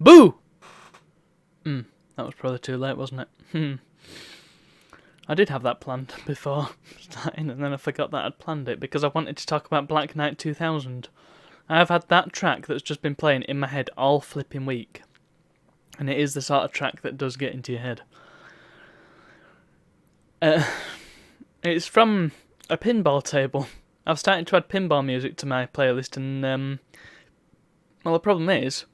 Boo! That was probably too late, wasn't it? I did have that planned before starting, and then I forgot that I'd planned it because I wanted to talk about Black Knight 2000. I have had that track that's just been playing in my head all flipping week, and it is the sort of track that does get into your head. It's from a pinball table. I've started to add pinball music to my playlist, and well, the problem is,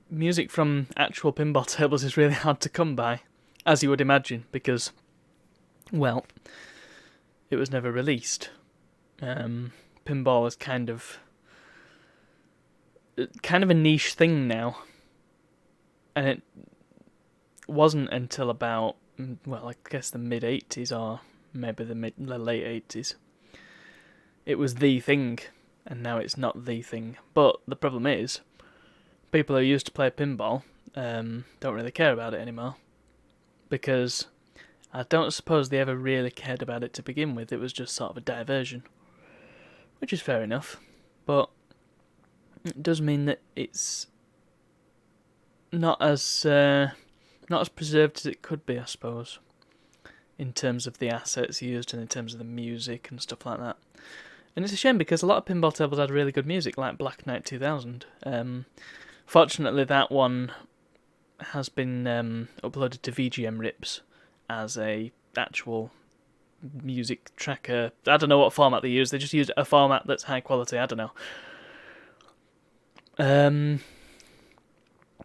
music from actual pinball tables is really hard to come by, as you would imagine, because, well, it was never released. Pinball is kind of a niche thing now, and it wasn't until about, well, I guess the mid-80s or maybe the late 80s. It was the thing, and now it's not the thing. But the problem is, people who used to play pinball don't really care about it anymore, because I don't suppose they ever really cared about it to begin with. It was just sort of a diversion, which is fair enough, but it does mean that it's not as preserved as it could be, I suppose, in terms of the assets used and in terms of the music and stuff like that. And it's a shame because a lot of pinball tables had really good music, like Black Knight 2000. Fortunately, that one has been uploaded to VGM Rips as a actual music tracker. I don't know what format they use. They just use a format that's high quality. I don't know.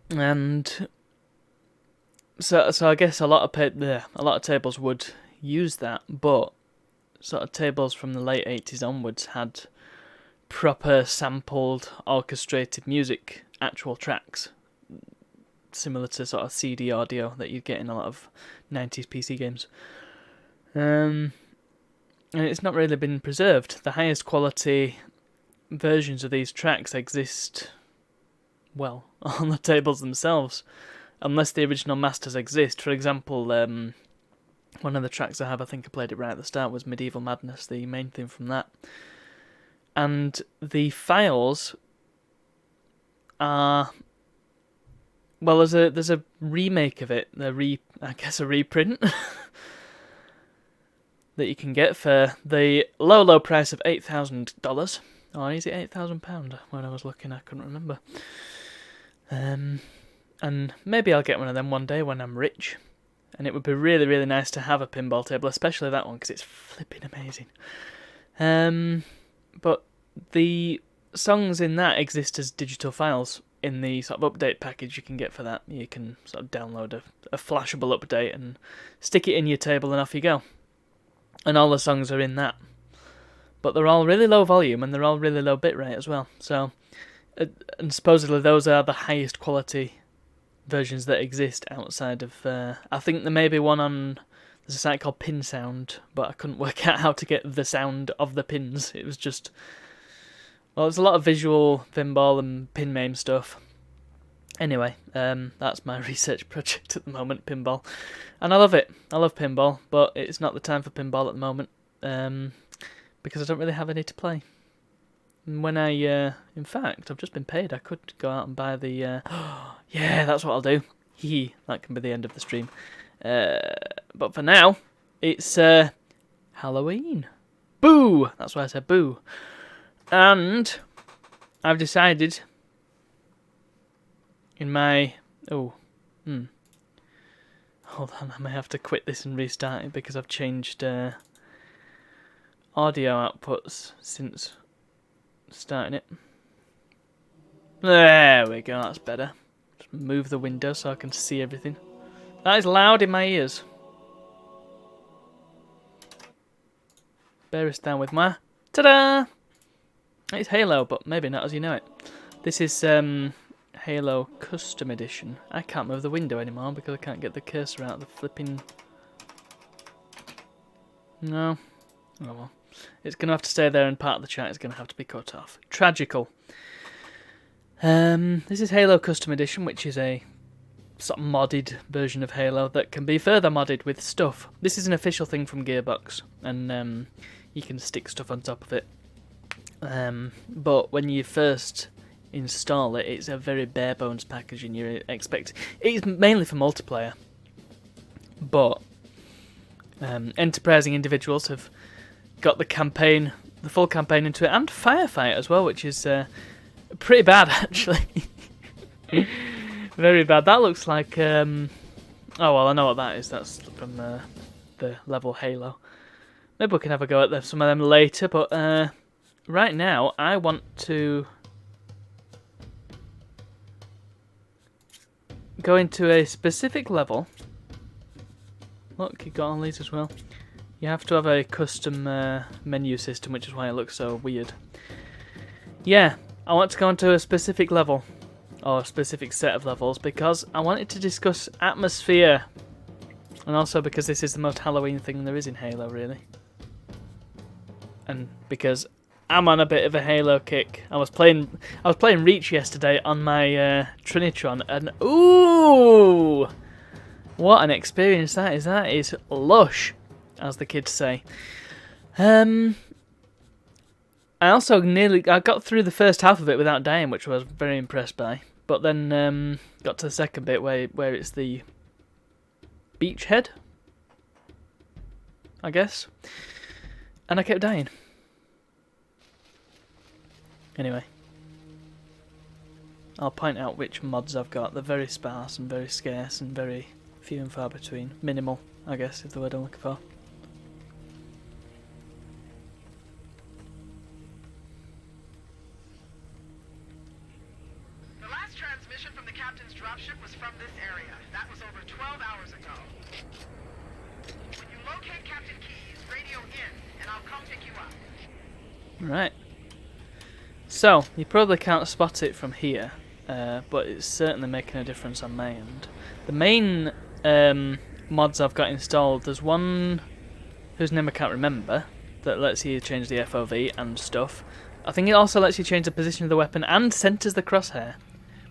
And so I guess a lot of tables would use that, but sort of tables from the late 80s onwards had proper sampled, orchestrated music, actual tracks, similar to sort of CD audio that you'd get in a lot of 90s PC games. And it's not really been preserved. The highest quality versions of these tracks exist, well, on the tables themselves, unless the original masters exist. For example, one of the tracks I have, I think I played it right at the start, was Medieval Madness, the main theme from that. And the files are, well, there's a remake of it, a reprint that you can get for the low price of $8,000. Or is it £8,000? When I was looking, I couldn't remember. And maybe I'll get one of them one day when I'm rich. And it would be really, really nice to have a pinball table, especially that one, because it's flipping amazing. But the songs in that exist as digital files in the sort of update package you can get for that. You can sort of download a flashable update and stick it in your table and off you go. And all the songs are in that. But they're all really low volume and they're all really low bitrate as well. So, and supposedly those are the highest quality versions that exist outside of, I think there may be one on, there's a site called Pin Sound, but I couldn't work out how to get the sound of the pins. It was just, well, there's a lot of visual pinball and pin meme stuff. Anyway, that's my research project at the moment, pinball. And I love it. I love pinball, but it's not the time for pinball at the moment, because I don't really have any to play. And when in fact, I've just been paid. I could go out and buy the, yeah, that's what I'll do. That can be the end of the stream. But for now, it's Halo-ween. Boo! That's why I said boo. And I've decided in my... hold on, I may have to quit this and restart it because I've changed audio outputs since starting it. There we go, that's better. Just move the window so I can see everything. That is loud in my ears. Bear us down with my... Ta-da! It's Halo, but maybe not as you know it. This is Halo Custom Edition. I can't move the window anymore because I can't get the cursor out of the flipping... No. Oh well. It's going to have to stay there and part of the chat is going to have to be cut off. Tragical. This is Halo Custom Edition, which is a sort of modded version of Halo that can be further modded with stuff. This is an official thing from Gearbox, and you can stick stuff on top of it. But when you first install it, it's a very bare bones package, and you expect it's mainly for multiplayer. But enterprising individuals have got the full campaign into it, and Firefight as well, which is pretty bad actually. Very bad. That looks like oh well, I know what that is. That's from the level Halo. Maybe we can have a go at some of them later, but right now I want to go into a specific level. Look, you got all these as well. You have to have a custom menu system, which is why it looks so weird. Yeah, I want to go into a specific level, or a specific set of levels, because I wanted to discuss atmosphere. And also because this is the most Halloween thing there is in Halo, really. And because I'm on a bit of a Halo kick. I was playing Reach yesterday on my Trinitron, and ooh, what an experience that is! That is lush, as the kids say. I got through the first half of it without dying, which I was very impressed by. But then got to the second bit where it's the beachhead, I guess, and I kept dying. Anyway, I'll point out which mods I've got. They're very sparse and very scarce and very few and far between. Minimal, I guess, is the word I'm looking for. The last transmission from the captain's dropship was from this area. That was over 12 hours ago. When you locate Captain Keyes, radio in, and I'll come pick you up. Right. So, you probably can't spot it from here, but it's certainly making a difference on my end. The main mods I've got installed, there's one whose name I can't remember, that lets you change the FOV and stuff. I think it also lets you change the position of the weapon and centres the crosshair,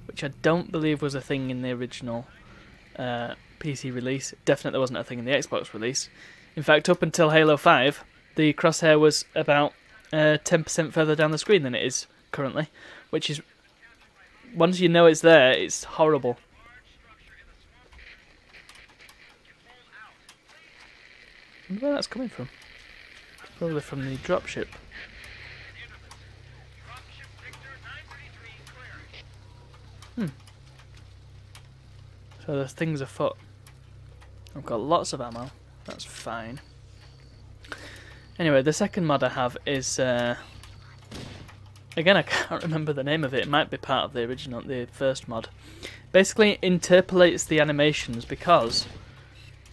which I don't believe was a thing in the original PC release. Definitely wasn't a thing in the Xbox release. In fact, up until Halo 5, the crosshair was about 10% further down the screen than it is currently, which is, once you know it's there, it's horrible. I wonder where that's coming from. Probably from the dropship. So there's things afoot. I've got lots of ammo. That's fine. Anyway, the second mod I have is again, I can't remember the name of it. It might be part of the first mod. Basically, interpolates the animations, because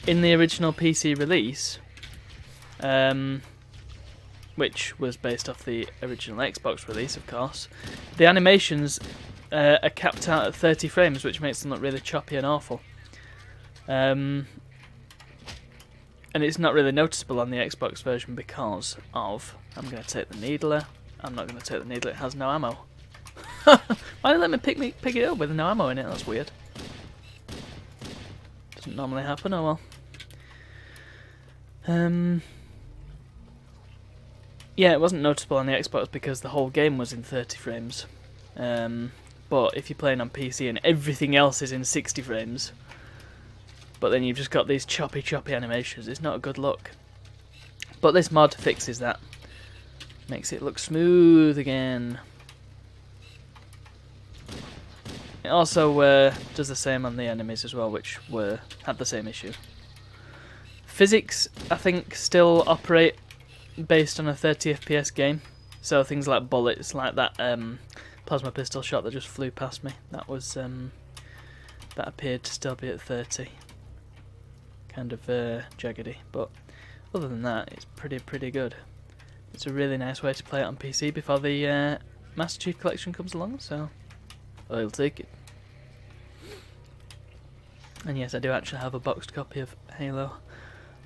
in the original PC release, which was based off the original Xbox release, of course, the animations are capped out at 30 frames, which makes them look really choppy and awful. And it's not really noticeable on the Xbox version because of... I'm going to take the needler. I'm not going to take the needler. It has no ammo. Why did it let me pick it up with no ammo in it? That's weird. Doesn't normally happen. Oh well. Yeah, it wasn't noticeable on the Xbox because the whole game was in 30 frames. But if you're playing on PC and everything else is in 60 frames... but then you've just got these choppy animations, it's not a good look. But this mod fixes that. Makes it look smooth again. It also does the same on the enemies as well, which had the same issue. Physics, I think, still operate based on a 30 FPS game. So things like bullets, like that plasma pistol shot that just flew past me, that was that appeared to still be at 30. Kind of jaggedy, but other than that, it's pretty good. It's a really nice way to play it on PC before the Master Chief Collection comes along, so I'll take it. And yes, I do actually have a boxed copy of Halo,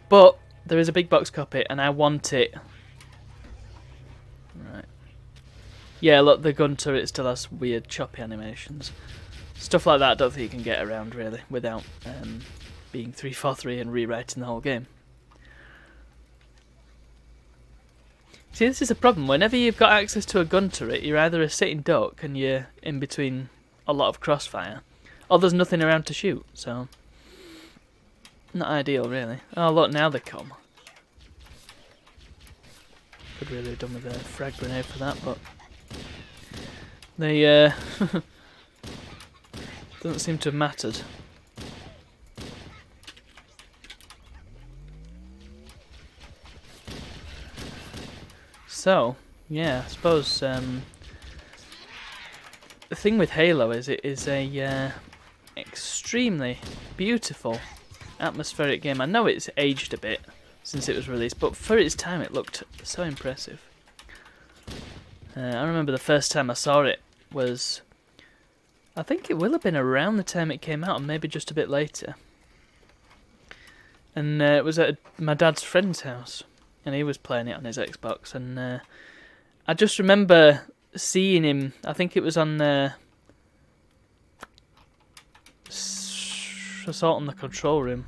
but there is a big box copy, and I want it. Right. Yeah, look, the gun turret still has weird choppy animations. Stuff like that I don't think you can get around, really, without being 343 and rewriting the whole game. See, this is a problem. Whenever you've got access to a gun turret, you're either a sitting duck and you're in between a lot of crossfire, or there's nothing around to shoot, so... Not ideal, really. Oh, look, now they come. Could really have done with a frag grenade for that, but... They, doesn't seem to have mattered. So, yeah, I suppose the thing with Halo is it is a extremely beautiful atmospheric game. I know it's aged a bit since it was released, but for its time it looked so impressive. I remember the first time I saw it was, I think it will have been around the time it came out, and maybe just a bit later. And it was at my dad's friend's house, and he was playing it on his Xbox, and I just remember seeing him, I think it was on Assault on the Control Room,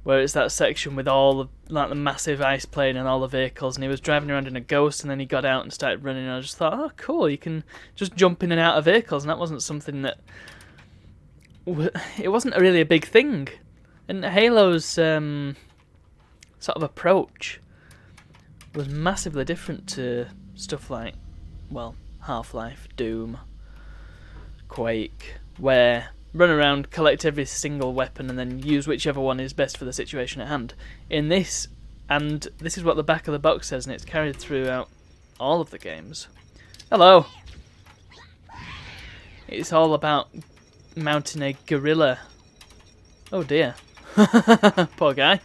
where it's that section with all the massive ice plane and all the vehicles, and he was driving around in a Ghost, and then he got out and started running, and I just thought, oh cool, you can just jump in and out of vehicles, and that wasn't something that... It wasn't really a big thing. And Halo's sort of approach was massively different to stuff like, well, Half-Life, Doom, Quake, where run around, collect every single weapon, and then use whichever one is best for the situation at hand. In this, and this is what the back of the box says, and it's carried throughout all of the games. Hello! It's all about mounting a guerrilla. Oh dear. Poor guy.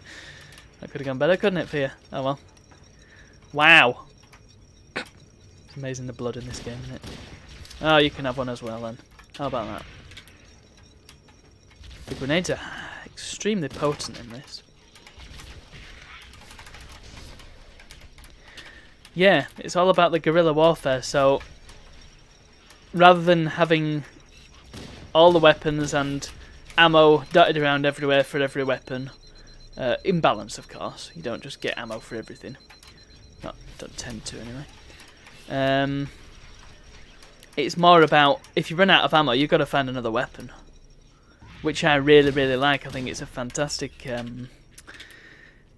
That could have gone better, couldn't it, for you? Oh well. Wow! It's amazing the blood in this game, isn't it? Oh, you can have one as well then. How about that? The grenades are extremely potent in this. Yeah, it's all about the guerrilla warfare, so rather than having all the weapons and ammo dotted around everywhere for every weapon, in balance of course, you don't just get ammo for everything. Don't tend to anyway. It's more about, if you run out of ammo, you've got to find another weapon, which I really, really like. I think it's a fantastic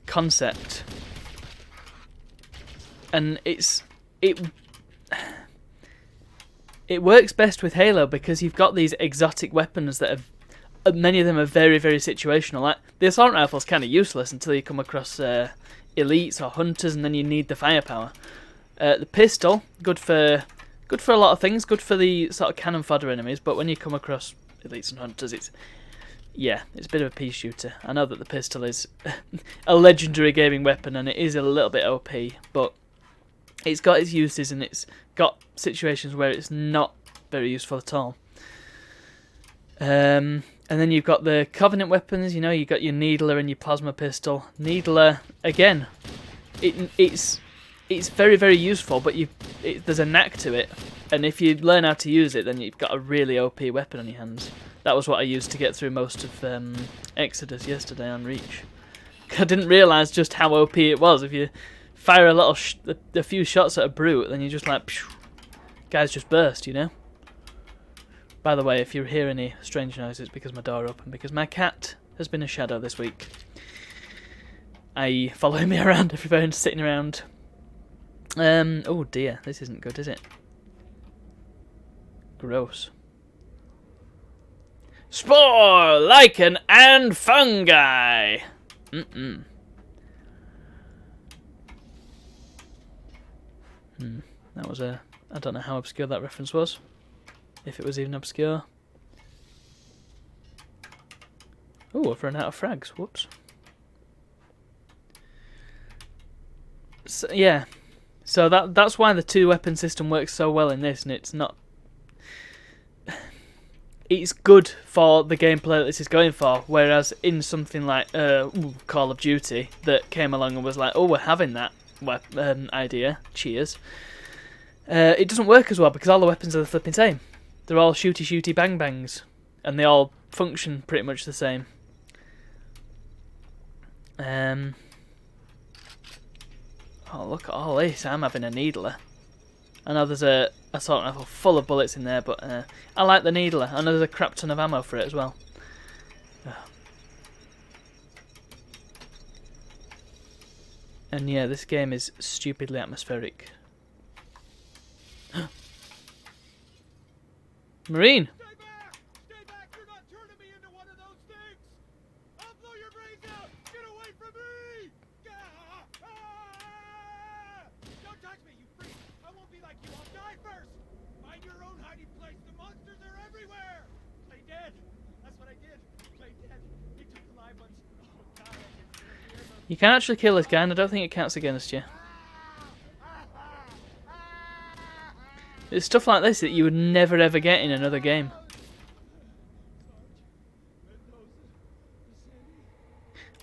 concept, and it works best with Halo because you've got these exotic weapons that have, many of them are very, very situational. Like the assault rifle's kind of useless until you come across elites or hunters, and then you need the firepower. The pistol, good for a lot of things, good for the sort of cannon fodder enemies, but when you come across elites and hunters, it's a bit of a pea shooter. I know that the pistol is a legendary gaming weapon, and it is a little bit OP, but it's got its uses, and it's got situations where it's not very useful at all. And then you've got the Covenant weapons, you know, you've got your Needler and your Plasma Pistol. Needler, again, it's very, very useful, but there's a knack to it, and if you learn how to use it, then you've got a really OP weapon on your hands. That was what I used to get through most of Exodus yesterday on Reach. I didn't realise just how OP it was. If you fire a few shots at a brute, then you're just like, phew, guys just burst, you know? By the way, if you hear any strange noises, because my door opened, because my cat has been a shadow this week. Following me around everywhere and sitting around. Oh dear, this isn't good, is it? Gross. Spore, lichen, and fungi! That was I don't know how obscure that reference was. If it was even obscure. Oh, I've run out of frags. Whoops. So, yeah. So that's why the two-weapon system works so well in this, and it's not... It's good for the gameplay that this is going for, whereas in something like Call of Duty that came along and was like, oh, we're having that idea, cheers. It doesn't work as well because all the weapons are the flipping same. They're all shooty bang bangs, and they all function pretty much the same. Oh, look at all this. I'm having a needler. I know there's a assault rifle full of bullets in there, but I like the needler. I know there's a crap ton of ammo for it as well. And yeah, this game is stupidly atmospheric. Marine! Stay back! Stay back! You're not turning me into one of those things! I'll blow your brains out! Get away from me! Don't touch me, you freak! I won't be like you. I'll die first! Find your own hiding place. The monsters are everywhere! Play dead. That's what I did. Play dead. They took the live ones. Oh, God, I can still hear them. You can actually kill this guy, and I don't think it counts against you. It's stuff like this that you would never ever get in another game.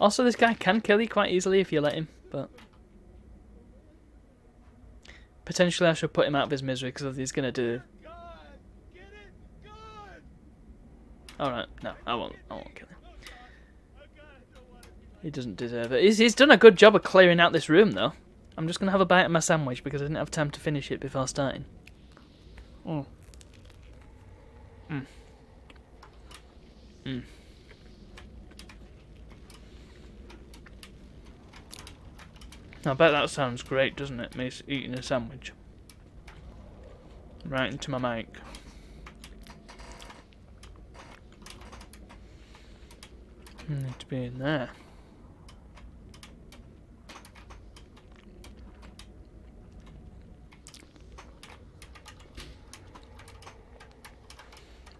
Also, this guy can kill you quite easily if you let him, but potentially I should put him out of his misery because he's gonna do. Alright, no, I won't kill him. He doesn't deserve it. He's done a good job of clearing out this room, though. I'm just gonna have a bite of my sandwich because I didn't have time to finish it before starting. Mm. Mm. Mm. I bet that sounds great, doesn't it? Me eating a sandwich. Right into my mic. Need to be in there.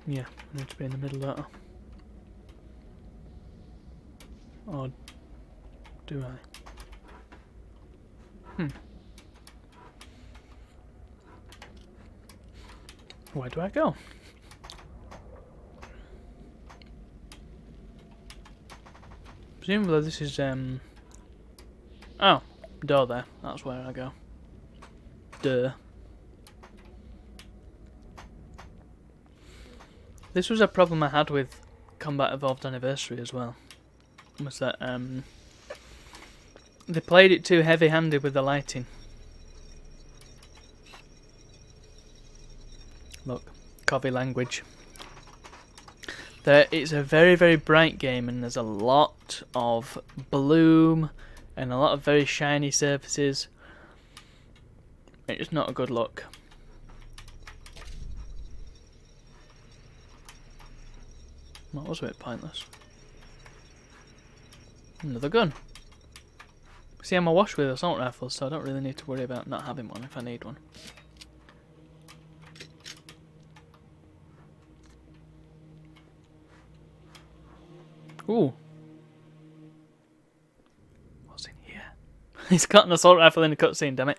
Yeah, I need to be in the middle of that. Or do I? Where do I go? Presumably this is oh, door there. That's where I go. Duh. This was a problem I had with Combat Evolved Anniversary as well. Was that they played it too heavy-handed with the lighting. Look, copy language. It's a very, very bright game, and there's a lot of bloom and a lot of very shiny surfaces. It's not a good look. That was a bit pointless. Another gun. See, I'm awash with assault rifles, so I don't really need to worry about not having one if I need one. Ooh. What's in here? He's got an assault rifle in a cutscene, damn it.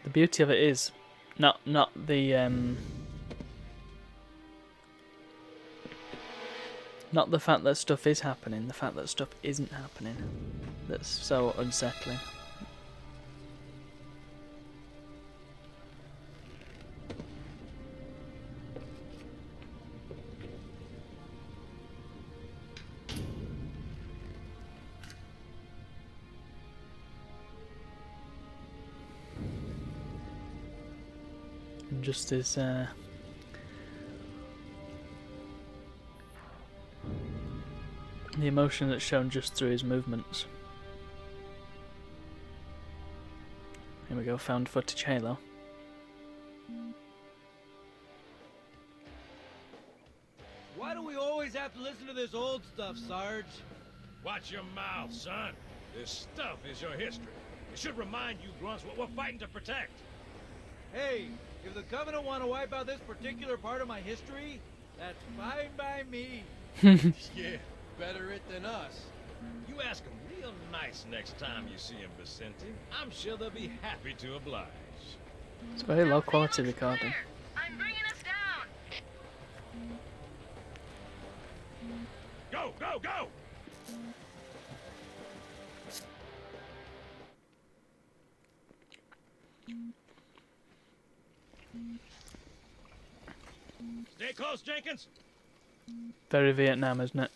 The beauty of it is not the fact that stuff is happening, the fact that stuff isn't happening. That's so unsettling. And just as the emotion that's shown just through his movements. Here we go, found footage Halo. Why do we always have to listen to this old stuff, Sarge? Watch your mouth, son. This stuff is your history. It should remind you grunts what we're fighting to protect. Hey, if the Covenant want to wipe out this particular part of my history, that's fine by me. Yeah, better it than us. You ask them real nice next time you see him, Vicente. I'm sure they'll be happy to oblige. It's very low quality recording. I'm bringing us down. Go, go, go! Stay close, Jenkins. Very Vietnam, isn't it?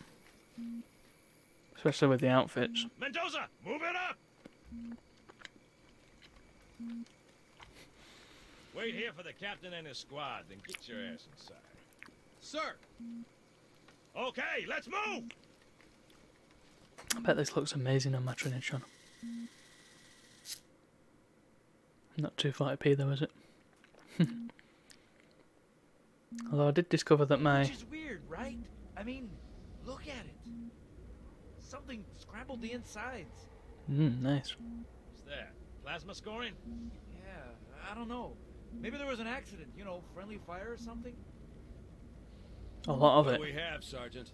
Especially with the outfits. Mendoza, move it up. Wait here for the captain and his squad, then get your ass inside. Sir! Okay, let's move! I bet this looks amazing on my Trinitron. Not 240p though, is it? Although I did discover that my... Which is weird, right? I mean, look at it. Something scrambled the insides. nice. What's that? Plasma scoring? Yeah, I don't know. Maybe there was an accident, you know, friendly fire or something? A lot of What it. do we have, Sergeant?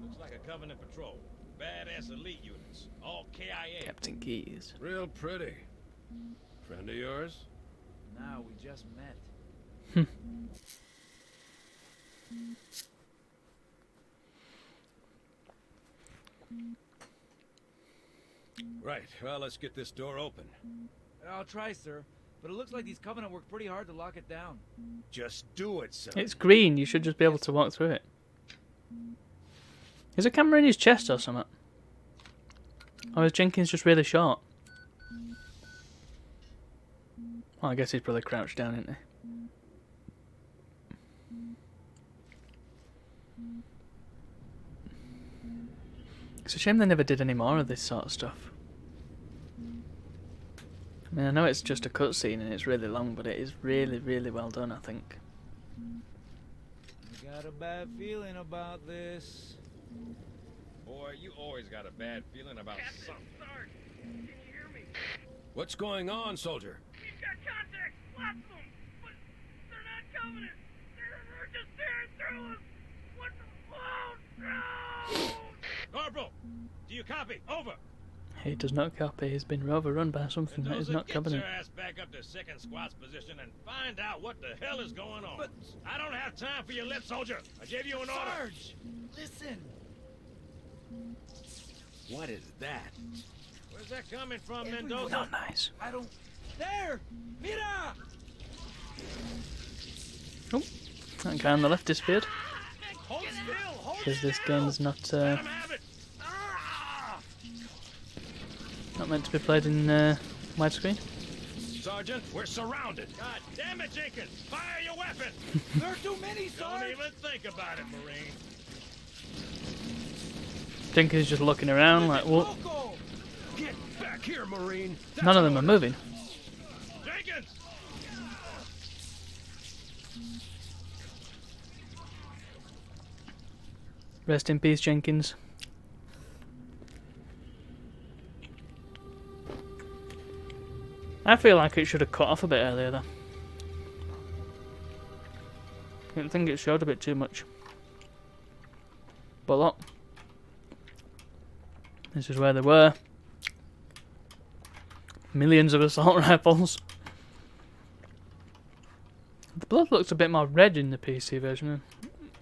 Looks like a Covenant patrol. Badass elite units. All KIA. Captain Keys. Real pretty. Friend of yours? Nah, we just met. Right, well, let's get this door open. I'll try, sir. But it looks like these Covenant worked pretty hard to lock it down. Just do it, son. It's green, you should just be able to walk through it. Is a camera in his chest or something? Or is Jenkins just really short? Well, I guess he's probably crouched down, isn't he? It's a shame they never did any more of this sort of stuff. I mean, I know it's just a cutscene and it's really long, but it is really, really well done, I think. I got a bad feeling about this. Boy, you always got a bad feeling about something. Sarge, can you hear me? What's going on, soldier? We've got contact, lots of them, but they're not Covenant. They're just tearing through us. What the... Oh, no! Corporal, do you copy? Over. He does not copy. He's been overrun by something that is Mendoza, not get Covenant. your ass back up to second squad's position and find out what the hell is going on. But- I don't have time for your lip, soldier. I gave you an order. Sarge! Listen! What is that? Where's that coming from, Everywhere. Mendoza? Not nice. I don't... There! Mira! Oh, that guy on the left disappeared. Hold still, hold Because this still. game's not Let him have it. not meant to be played in widescreen. Sergeant, we're surrounded. God damn it, Jenkins! Fire your weapon! There are too many, Don't Sarge! even think about it, Marine. Jenkins just looking around like, well, Loco! Get back here, Marine. That's none of an them are order. moving. Jenkins! Rest in peace, Jenkins. I feel like it should have cut off a bit earlier though. I think it showed a bit too much. But look. This is where they were. Millions of assault rifles. The blood looks a bit more red in the PC version.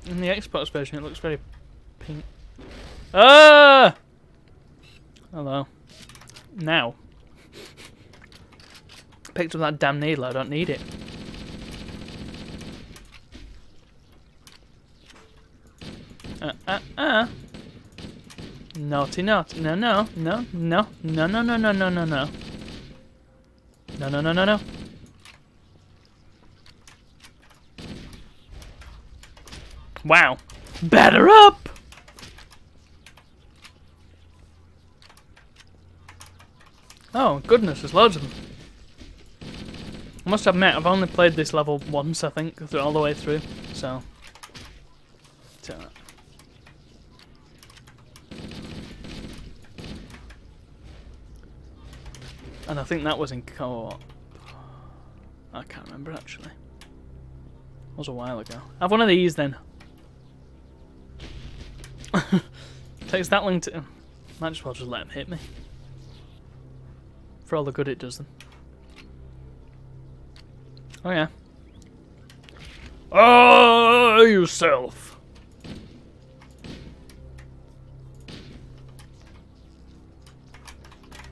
In the Xbox version it looks very pink. Ah! Hello. Now. Picked up that damn needle, I don't need it. Naughty, naughty. No, no, no, no, no, no, no, no, no, no, no. No, no, no, no, no. Wow. Batter up! Oh, goodness, there's loads of them. I must admit, I've only played this level once, I think, all the way through, so... And I think that was in co-op. I can't remember, actually. It was a while ago. Have one of these, then. Takes that long to... Might as well just let him hit me. For all the good it does them. Oh yeah. Oh, yourself.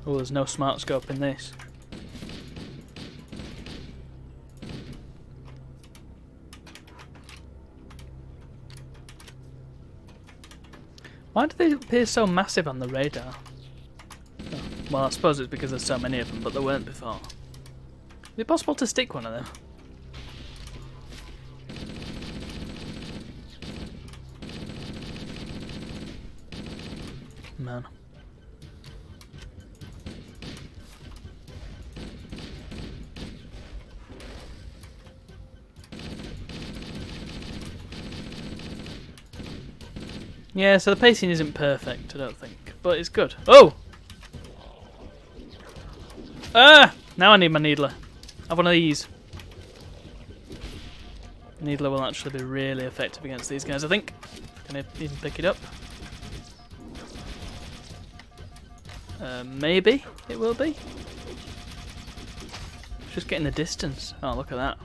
Oh, there's no smart scope in this. Why do they appear so massive on the radar? Oh, well, I suppose it's because there's so many of them, but there weren't before. Is it possible to stick one of them? Man. Yeah, so the pacing isn't perfect, I don't think, but it's good. Oh! Ah! Now I need my needler. I have one of these. Needler will actually be really effective against these guys, I think. Can I even pick it up? Maybe it will be. It's just getting the distance. Oh, look at that.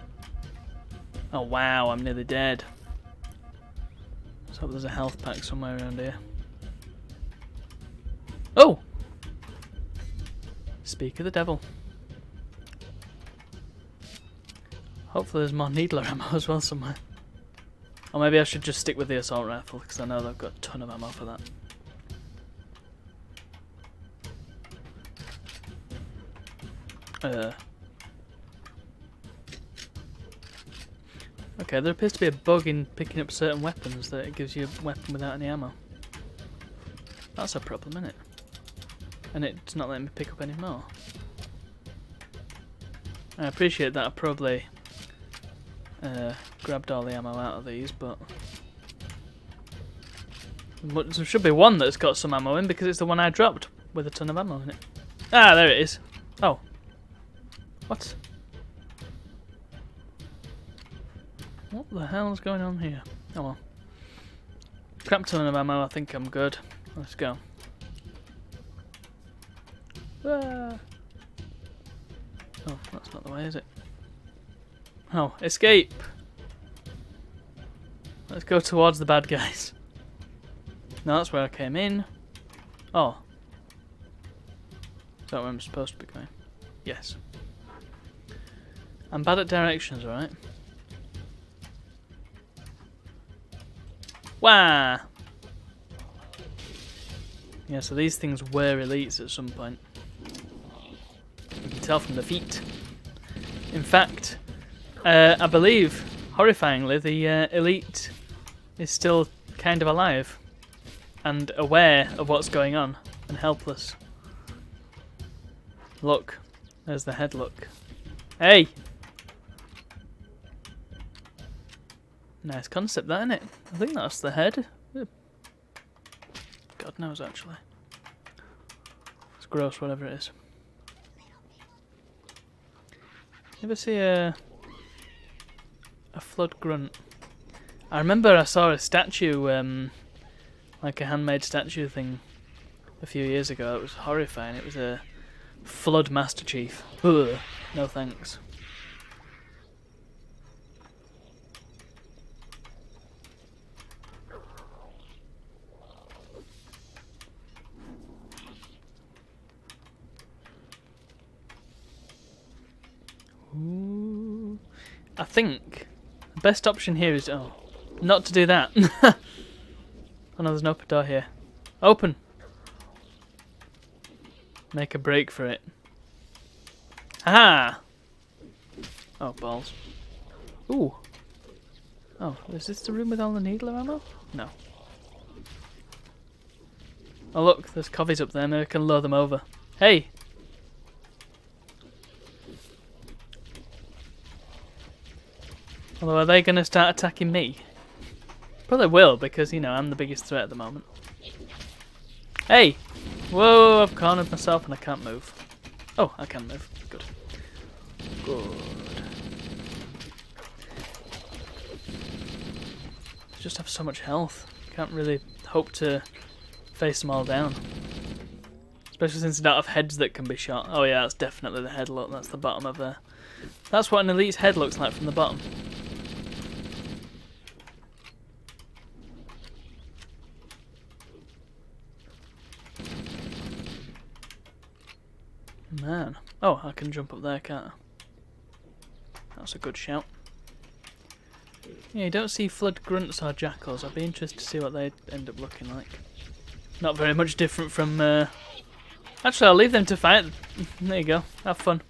Oh, wow, I'm nearly dead. Let's hope there's a health pack somewhere around here. Oh! Speak of the devil. Hopefully there's more needler ammo as well somewhere. Or maybe I should just stick with the assault rifle, because I know they've got a ton of ammo for that. Okay, there appears to be a bug in picking up certain weapons that it gives you a weapon without any ammo. That's a problem, isn't it? And it's not letting me pick up any more. I appreciate that I probably grabbed all the ammo out of these, but there should be one that's got some ammo in because it's the one I dropped with a ton of ammo in it. Ah, there it is. Oh. What? What the hell's going on here? Oh well. Crap ton of ammo, I think I'm good. Let's go. Ah. Oh, that's not the way, is it? Oh, escape! Let's go towards the bad guys. No, that's where I came in. Oh. Is that where I'm supposed to be going? Yes. I'm bad at directions, alright? Wah! Yeah, so these things were elites at some point. You can tell from the feet. In fact, I believe, horrifyingly, the elite is still kind of alive and aware of what's going on and helpless. Look, there's the head look. Hey! Nice concept, that, isn't it? I think that's the head. God knows, actually. It's gross, whatever it is. You ever see a flood grunt? I remember I saw a statue, like a handmade statue thing, a few years ago. It was horrifying. It was a flood master chief. Ugh, no thanks. Ooh. I think the best option here is not to do that. Oh no, there's an open door here. Open. Make a break for it. Aha! Oh, balls. Ooh. Oh, is this the room with all the needler ammo? No. Oh look, there's coveys up there. Maybe I can lure them over. Hey! Although, are they going to start attacking me? Probably will, because, you know, I'm the biggest threat at the moment. Hey! Whoa, I've cornered myself and I can't move. Oh, I can move. Good. Good. I just have so much health. Can't really hope to face them all down. Especially since I don't have heads that can be shot. Oh yeah, that's definitely the head look. That's the bottom of there. That's what an elite's head looks like from the bottom. Man. Oh, I can jump up there, can't I? That's a good shout. Yeah, you don't see flood grunts or jackals. I'd be interested to see what they end up looking like. Not very much different from... Actually, I'll leave them to fight. There you go. Have fun.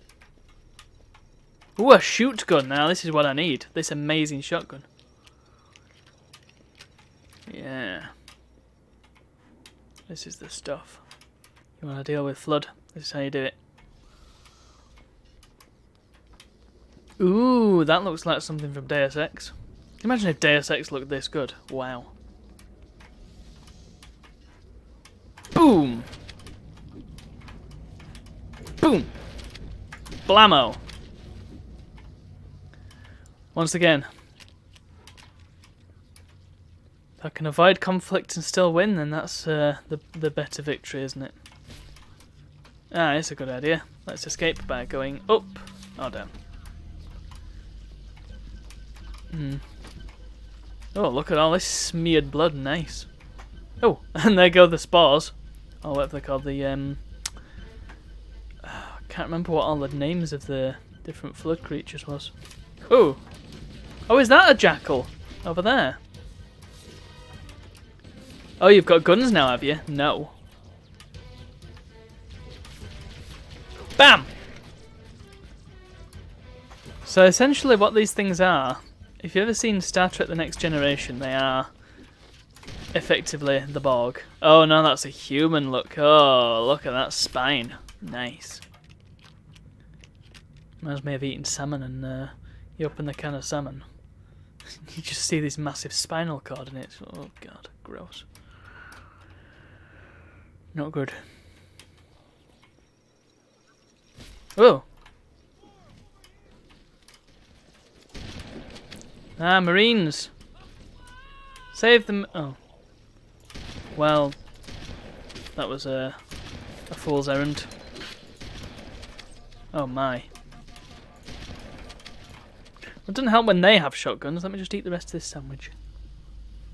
Ooh, a shoot gun now. This is what I need. This amazing shotgun. Yeah. This is the stuff. You want to deal with Flood? This is how you do it. Ooh, that looks like something from Deus Ex. Imagine if Deus Ex looked this good. Wow. Boom! Boom! Blammo! Once again. If I can avoid conflict and still win, then that's the better victory, isn't it? Ah, it's a good idea. Let's escape by going up or down. Oh, look at all this smeared blood. Nice. Oh, and there go the spores. Or whatever they're called. The, I can't remember what all the names of the different flood creatures was. Oh! Oh, is that a jackal? Over there? Oh, you've got guns now, have you? No. Bam! So essentially what these things are, if you've ever seen Star Trek The Next Generation, they are effectively the Borg. Oh no, that's a human look. Oh, look at that spine. Nice. Reminds me of eating salmon and you open the can of salmon. You just see this massive spinal cord in it. Oh god, gross. Not good. Oh! Ah, Marines! Save them! Oh. Well, that was a fool's errand. Oh my. It doesn't help when they have shotguns. Let me just eat the rest of this sandwich.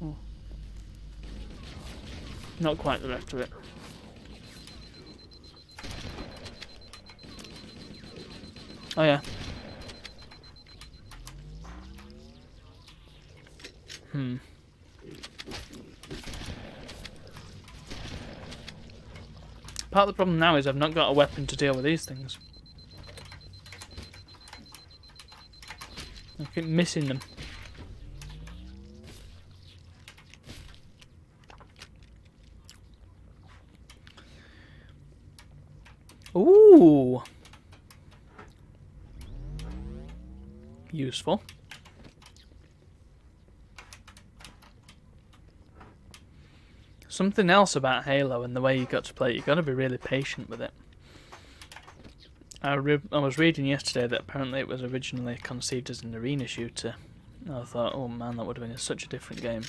Oh. Not quite the rest of it. Oh yeah. Part of the problem now is I've not got a weapon to deal with these things. I keep missing them. Ooh! Useful. Something else about Halo and the way you got to play it, you've got to be really patient with it. I was reading yesterday that apparently it was originally conceived as an arena shooter. And I thought, oh man, that would have been such a different game.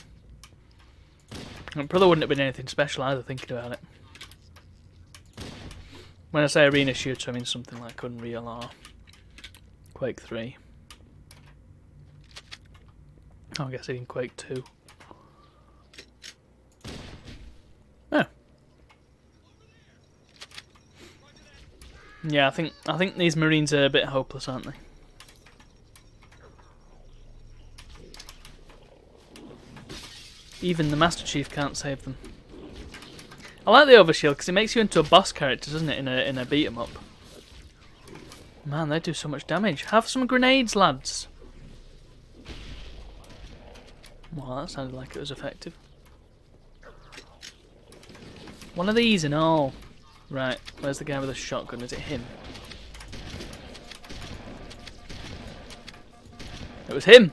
And it probably wouldn't have been anything special either, thinking about it. When I say arena shooter, I mean something like Unreal or Quake 3. Oh, I guess even Quake 2. Oh. Yeah, I think these Marines are a bit hopeless, aren't they? Even the Master Chief can't save them. I like the overshield because it makes you into a boss character, doesn't it? In a beat 'em up. Man, they do so much damage. Have some grenades, lads. Well, that sounded like it was effective. One of these and all. Right, where's the guy with the shotgun? Is it him? It was him!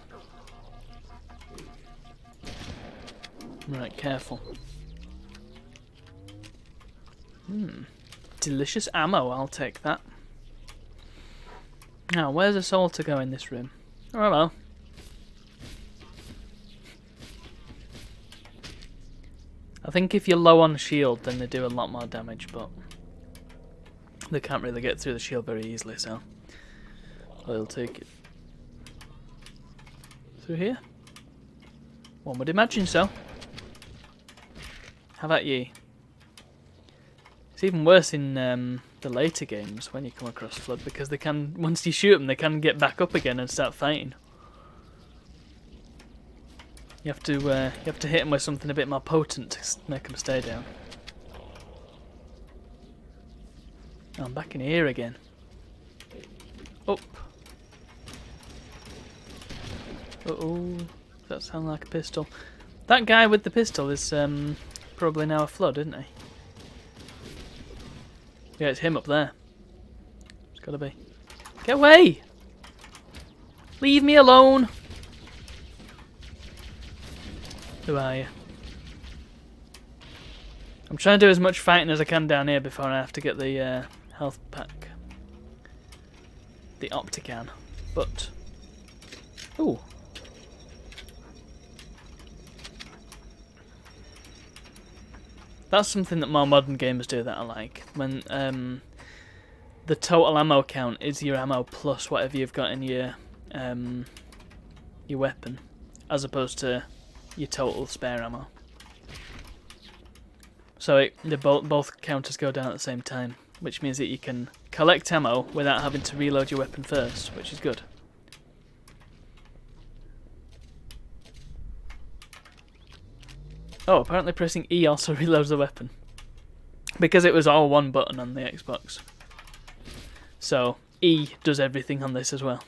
Right, careful. Delicious ammo, I'll take that. Now, where's a soul to go in this room? Oh, hello. I think if you're low on shield, then they do a lot more damage, but they can't really get through the shield very easily, so I'll take it. Through here? One would imagine so. How about ye? It's even worse in the later games when you come across Flood, because they can, once you shoot them, they can get back up again and start fighting. You have to hit them with something a bit more potent to make them stay down. I'm back in here again. Up. Uh-oh. Does that sound like a pistol? That guy with the pistol is probably now a flood, isn't he? Yeah, it's him up there. It's gotta be. Get away! Leave me alone! Who are you? I'm trying to do as much fighting as I can down here before I have to get the health pack. The Optican. But... ooh. That's something that more modern gamers do that I like. When the total ammo count is your ammo plus whatever you've got in your weapon, as opposed to your total spare ammo. So both counters go down at the same time, which means that you can collect ammo without having to reload your weapon first, which is good. Oh, apparently pressing E also reloads the weapon. Because it was all one button on the Xbox. So, E does everything on this as well.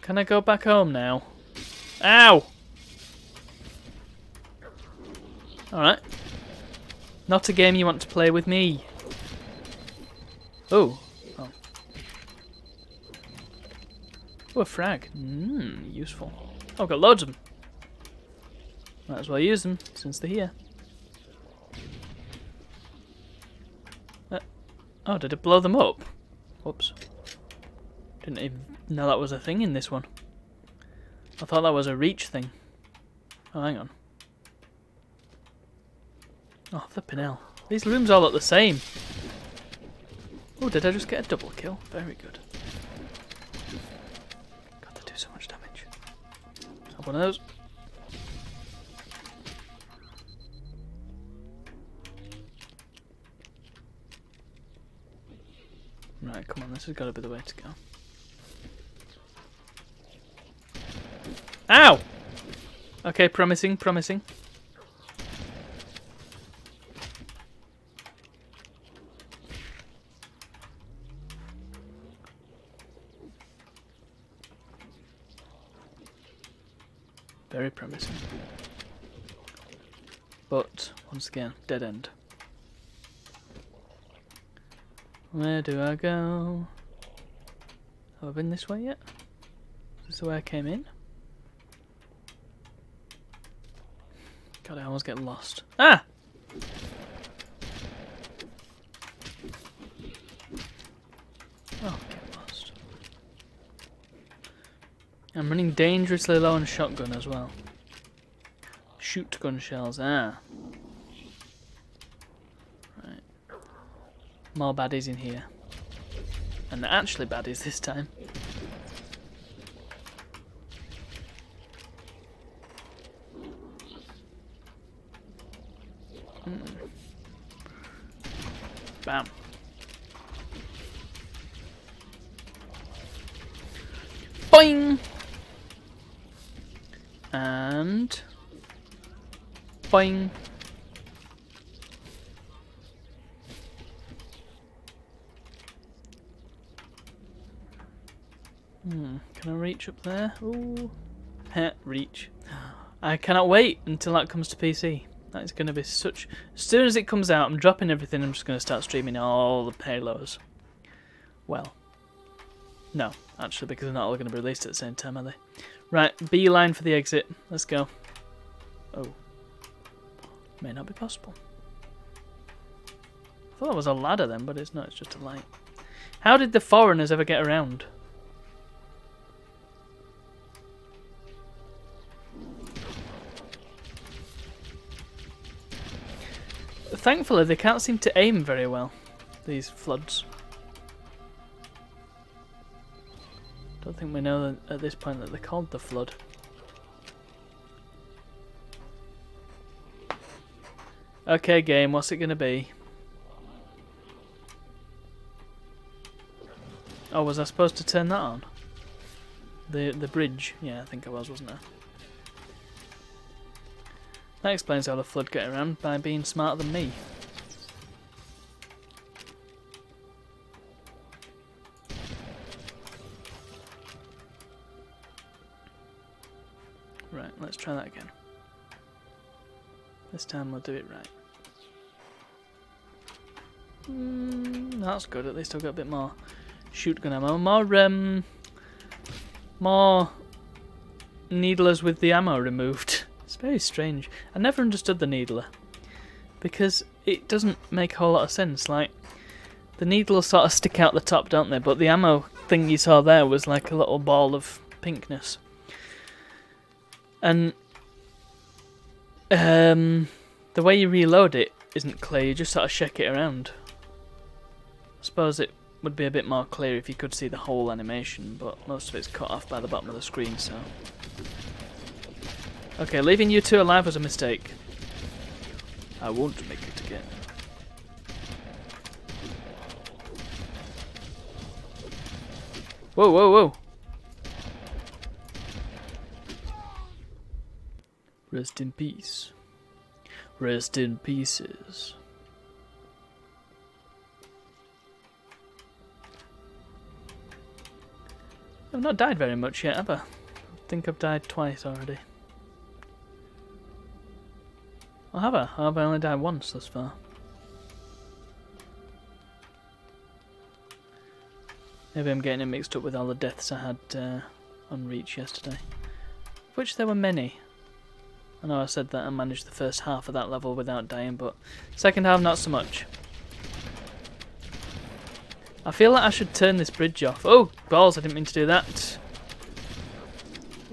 Can I go back home now? Ow! Alright. Not a game you want to play with me. Oh. Oh, a frag. Useful. Oh, I've got loads of them. Might as well use them, since they're here. Oh, did it blow them up? Whoops. Didn't even know that was a thing in this one. I thought that was a reach thing. Oh, hang on. Oh, flipping hell. These rooms all look the same. Oh, did I just get a double kill? Very good. God, they do so much damage. Have one of those. Right, come on, this has got to be the way to go. Ow! Okay, promising, promising. Very promising. But, once again, dead end. Where do I go? Have I been this way yet? Is this the way I came in? God, I almost get lost. Ah! Oh, get lost. I'm running dangerously low on shotgun as well. Shoot gun shells, ah. Right. More baddies in here. And they're actually baddies this time. Bam. Boing! And... boing! Can I reach up there? Ooh. Heh, reach. I cannot wait until that comes to PC. That is going to be such... As soon as it comes out, I'm dropping everything. I'm just going to start streaming all the Halos. Well. No, actually, because they're not all going to be released at the same time, are they? Right, beeline for the exit. Let's go. Oh. May not be possible. I thought that was a ladder then, but it's not. It's just a light. How did the foreigners ever get around? Thankfully, they can't seem to aim very well, these floods. Don't think we know that at this point that they're called the flood. Okay, game, what's it going to be? Oh, was I supposed to turn that on? The bridge? Yeah, I think I was, wasn't I? That explains how the flood get around, by being smarter than me. Right, let's try that again. This time we'll do it right. That's good, at least I've got a bit more shoot gun ammo. More needlers with the ammo removed. It's very strange. I never understood the needler, because it doesn't make a whole lot of sense. Like, the needlers sort of stick out the top, don't they? But the ammo thing you saw there was like a little ball of pinkness. And the way you reload it isn't clear, you just sort of shake it around. I suppose it would be a bit more clear if you could see the whole animation, but most of it's cut off by the bottom of the screen, so... Okay, leaving you two alive was a mistake. I won't make it again. Whoa, whoa, whoa! Rest in peace. Rest in pieces. I've not died very much yet, have I? I think I've died twice already. Or have I? Or have I only died once thus far? Maybe I'm getting it mixed up with all the deaths I had on Reach yesterday. Which there were many. I know I said that I managed the first half of that level without dying, but second half not so much. I feel like I should turn this bridge off. Oh, balls, I didn't mean to do that.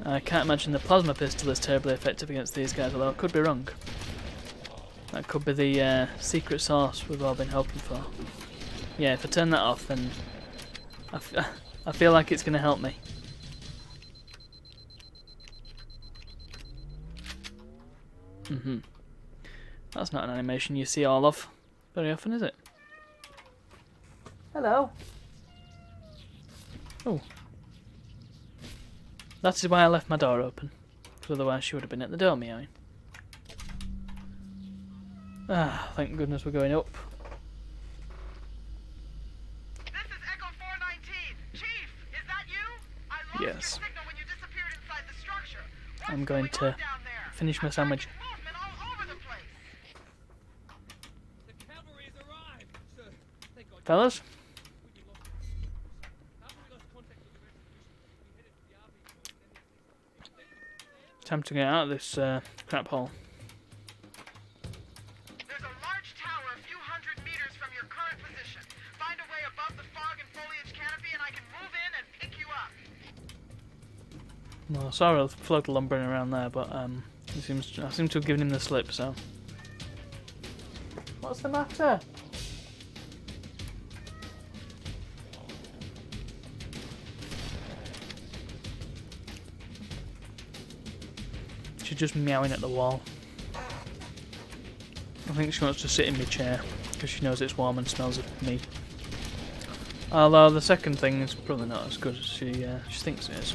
I can't imagine the plasma pistol is terribly effective against these guys, although I could be wrong. That could be the secret sauce we've all been hoping for. Yeah, if I turn that off, then I feel like it's going to help me. That's not an animation you see all of very often, is it? Hello. Oh. That is why I left my door open. Because otherwise she would have been at the door meowing. Ah, thank goodness we're going up. This is Echo 419. Chief, is that you? I lost your Yes. signal when you disappeared inside the structure. What's I'm going to on down there? finish my I'm sandwich. tracking movement all over the place. The cavalry's arrived, sir. Thank God. Fellas? After we lost contact with the rest of the mission, we headed to the RV point, then Time to get out of this crap hole. There's a large tower a few hundred meters from your current position. Find a way above the fog and foliage canopy and I can move in and pick you up. Well, I saw a float lumbering around there, but I seem to have given him the slip, so... What's the matter? She's just meowing at the wall. I think she wants to sit in my chair, because she knows it's warm and smells of me. Although the second thing is probably not as good as she thinks it is.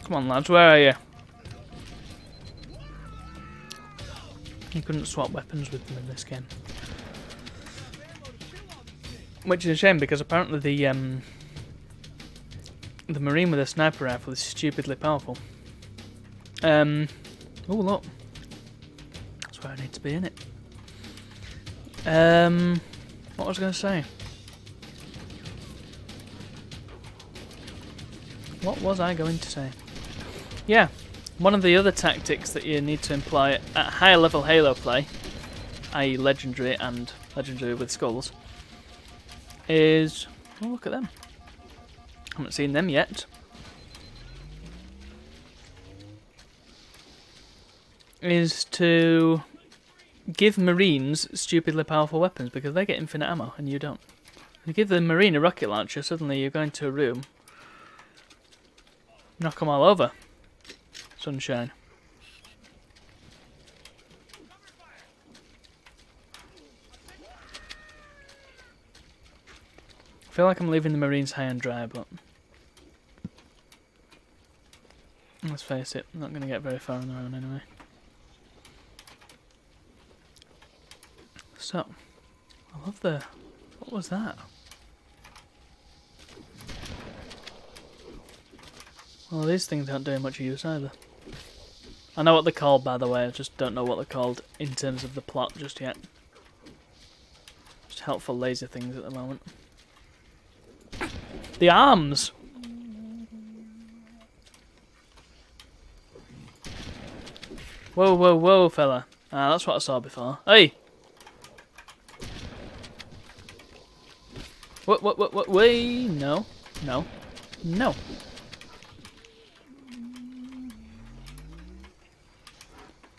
Come on lads, where are you? You couldn't swap weapons with them in this game. Which is a shame, because apparently the Marine with a sniper rifle is stupidly powerful. Oh look. That's where I need to be, innit? What was I going to say? What was I going to say? Yeah, one of the other tactics that you need to employ at higher level Halo play, i.e. Legendary and Legendary with skulls, is... Oh, look at them. Haven't seen them yet. Is to give Marines stupidly powerful weapons, because they get infinite ammo and you don't. If you give the Marine a rocket launcher, suddenly you go into a room, knock them all over. Sunshine. I feel like I'm leaving the Marines high and dry, but let's face it, I'm not going to get very far on their own anyway. So, I love the... What was that? Well, these things aren't doing much use either. I know what they're called, by the way, I just don't know what they're called in terms of the plot just yet. Just helpful laser things at the moment. The arms! Whoa, whoa, whoa, fella. Ah, that's what I saw before. Hey! What, wait, no, no, no.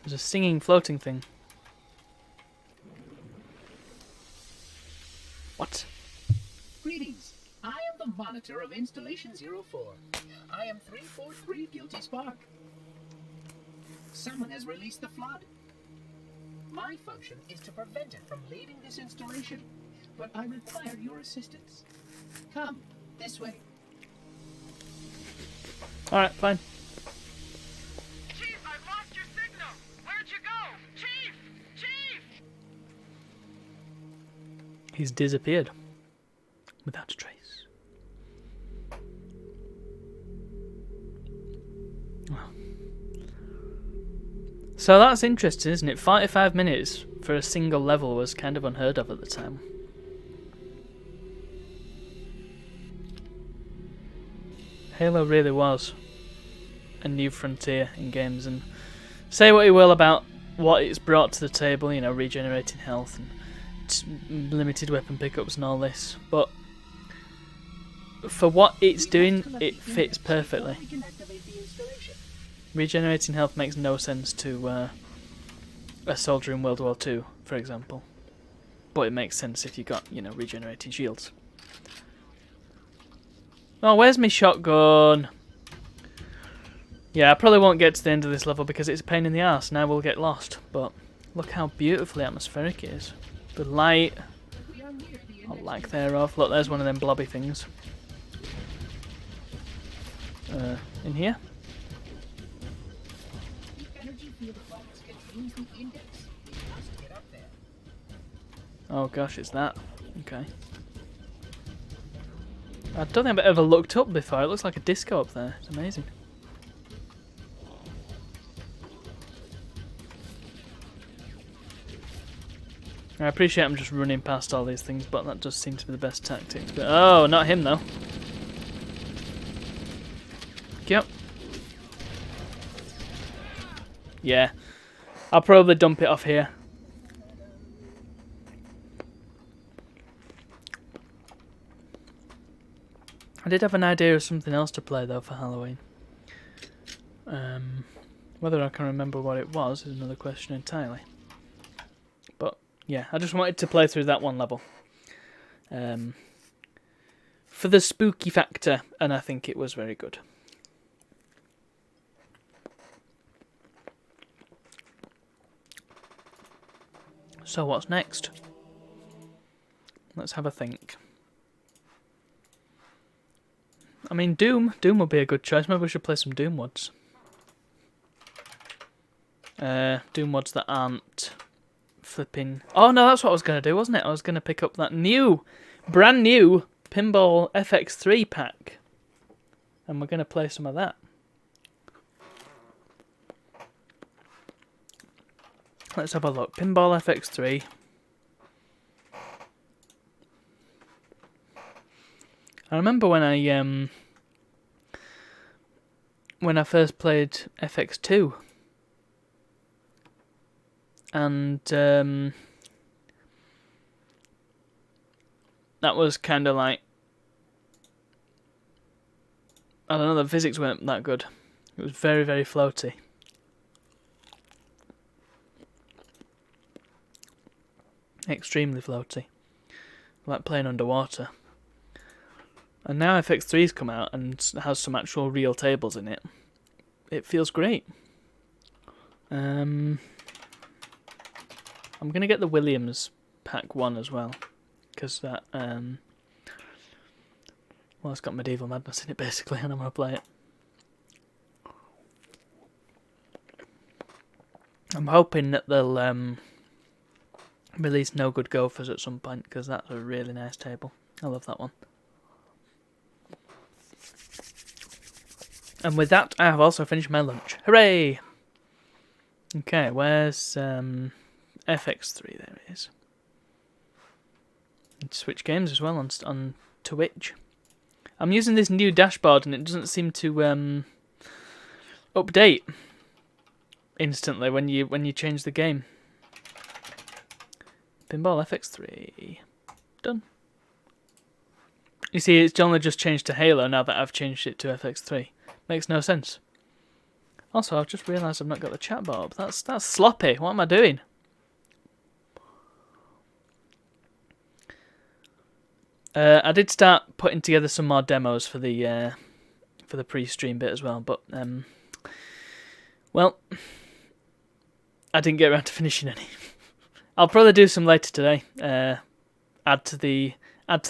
There's a singing, floating thing. What? Greetings. I am the monitor of Installation 04. I am 343 Guilty Spark. Someone has released the flood. My function is to prevent it from leaving this installation, but I require your assistance. Come, this way. Alright, fine. Chief, I've lost your signal. Where'd you go? Chief! Chief! He's disappeared. Without a trace. So that's interesting, isn't it? 45 minutes for a single level was kind of unheard of at the time. Halo really was a new frontier in games, and say what you will about what it's brought to the table, you know, regenerating health and limited weapon pickups and all this, but for what it's doing, it fits perfectly. We can activate the installation. Regenerating health makes no sense to a soldier in World War II, for example. But it makes sense if you got, you know, regenerating shields. Oh, where's my shotgun? Yeah, I probably won't get to the end of this level because it's a pain in the arse and I will get lost. But look how beautifully atmospheric it is. The light, We are near the or end. lack thereof. Look, there's one of them blobby things. In here? The energy field box contains the index. We must get up there. Oh gosh, it's that. Okay. I don't think I've ever looked up before. It looks like a disco up there. It's amazing. I appreciate I'm just running past all these things, but that does seem to be the best tactic. But oh, not him though. Yep. Yeah. I'll probably dump it off here. I did have an idea of something else to play though for Halloween. Whether I can remember what it was is another question entirely. But yeah, I just wanted to play through that one level. For the spooky factor, and I think it was very good. So what's next? Let's have a think. I mean, Doom would be a good choice. Maybe we should play some Doom mods. Doom mods that aren't flipping... Oh no, that's what I was going to do, wasn't it? I was going to pick up that brand new Pinball FX3 pack. And we're going to play some of that. Let's have a look. Pinball FX3. I remember when I first played FX2, and that was kind of like, I don't know, the physics weren't that good. It was very, very floaty. Extremely floaty. Like playing underwater. And now FX3's come out and has some actual real tables in it. It feels great. I'm going to get the Williams Pack 1 as well. Because that, well, it's got Medieval Madness in it basically, and I'm going to play it. I'm hoping that they'll release No Good Gophers at some point, because that's a really nice table. I love that one. And with that, I have also finished my lunch. Hooray! Okay, where's FX3? There it is. Switch games as well on Twitch. I'm using this new dashboard and it doesn't seem to update instantly when you change the game. Pinball FX3 done. You see, it's only just changed to Halo now that I've changed it to FX3. Makes no sense. Also, I've just realised I've not got the chat bar up. That's sloppy. What am I doing? I did start putting together some more demos for the pre-stream bit as well, but well, I didn't get around to finishing any. I'll probably do some later today. Add to the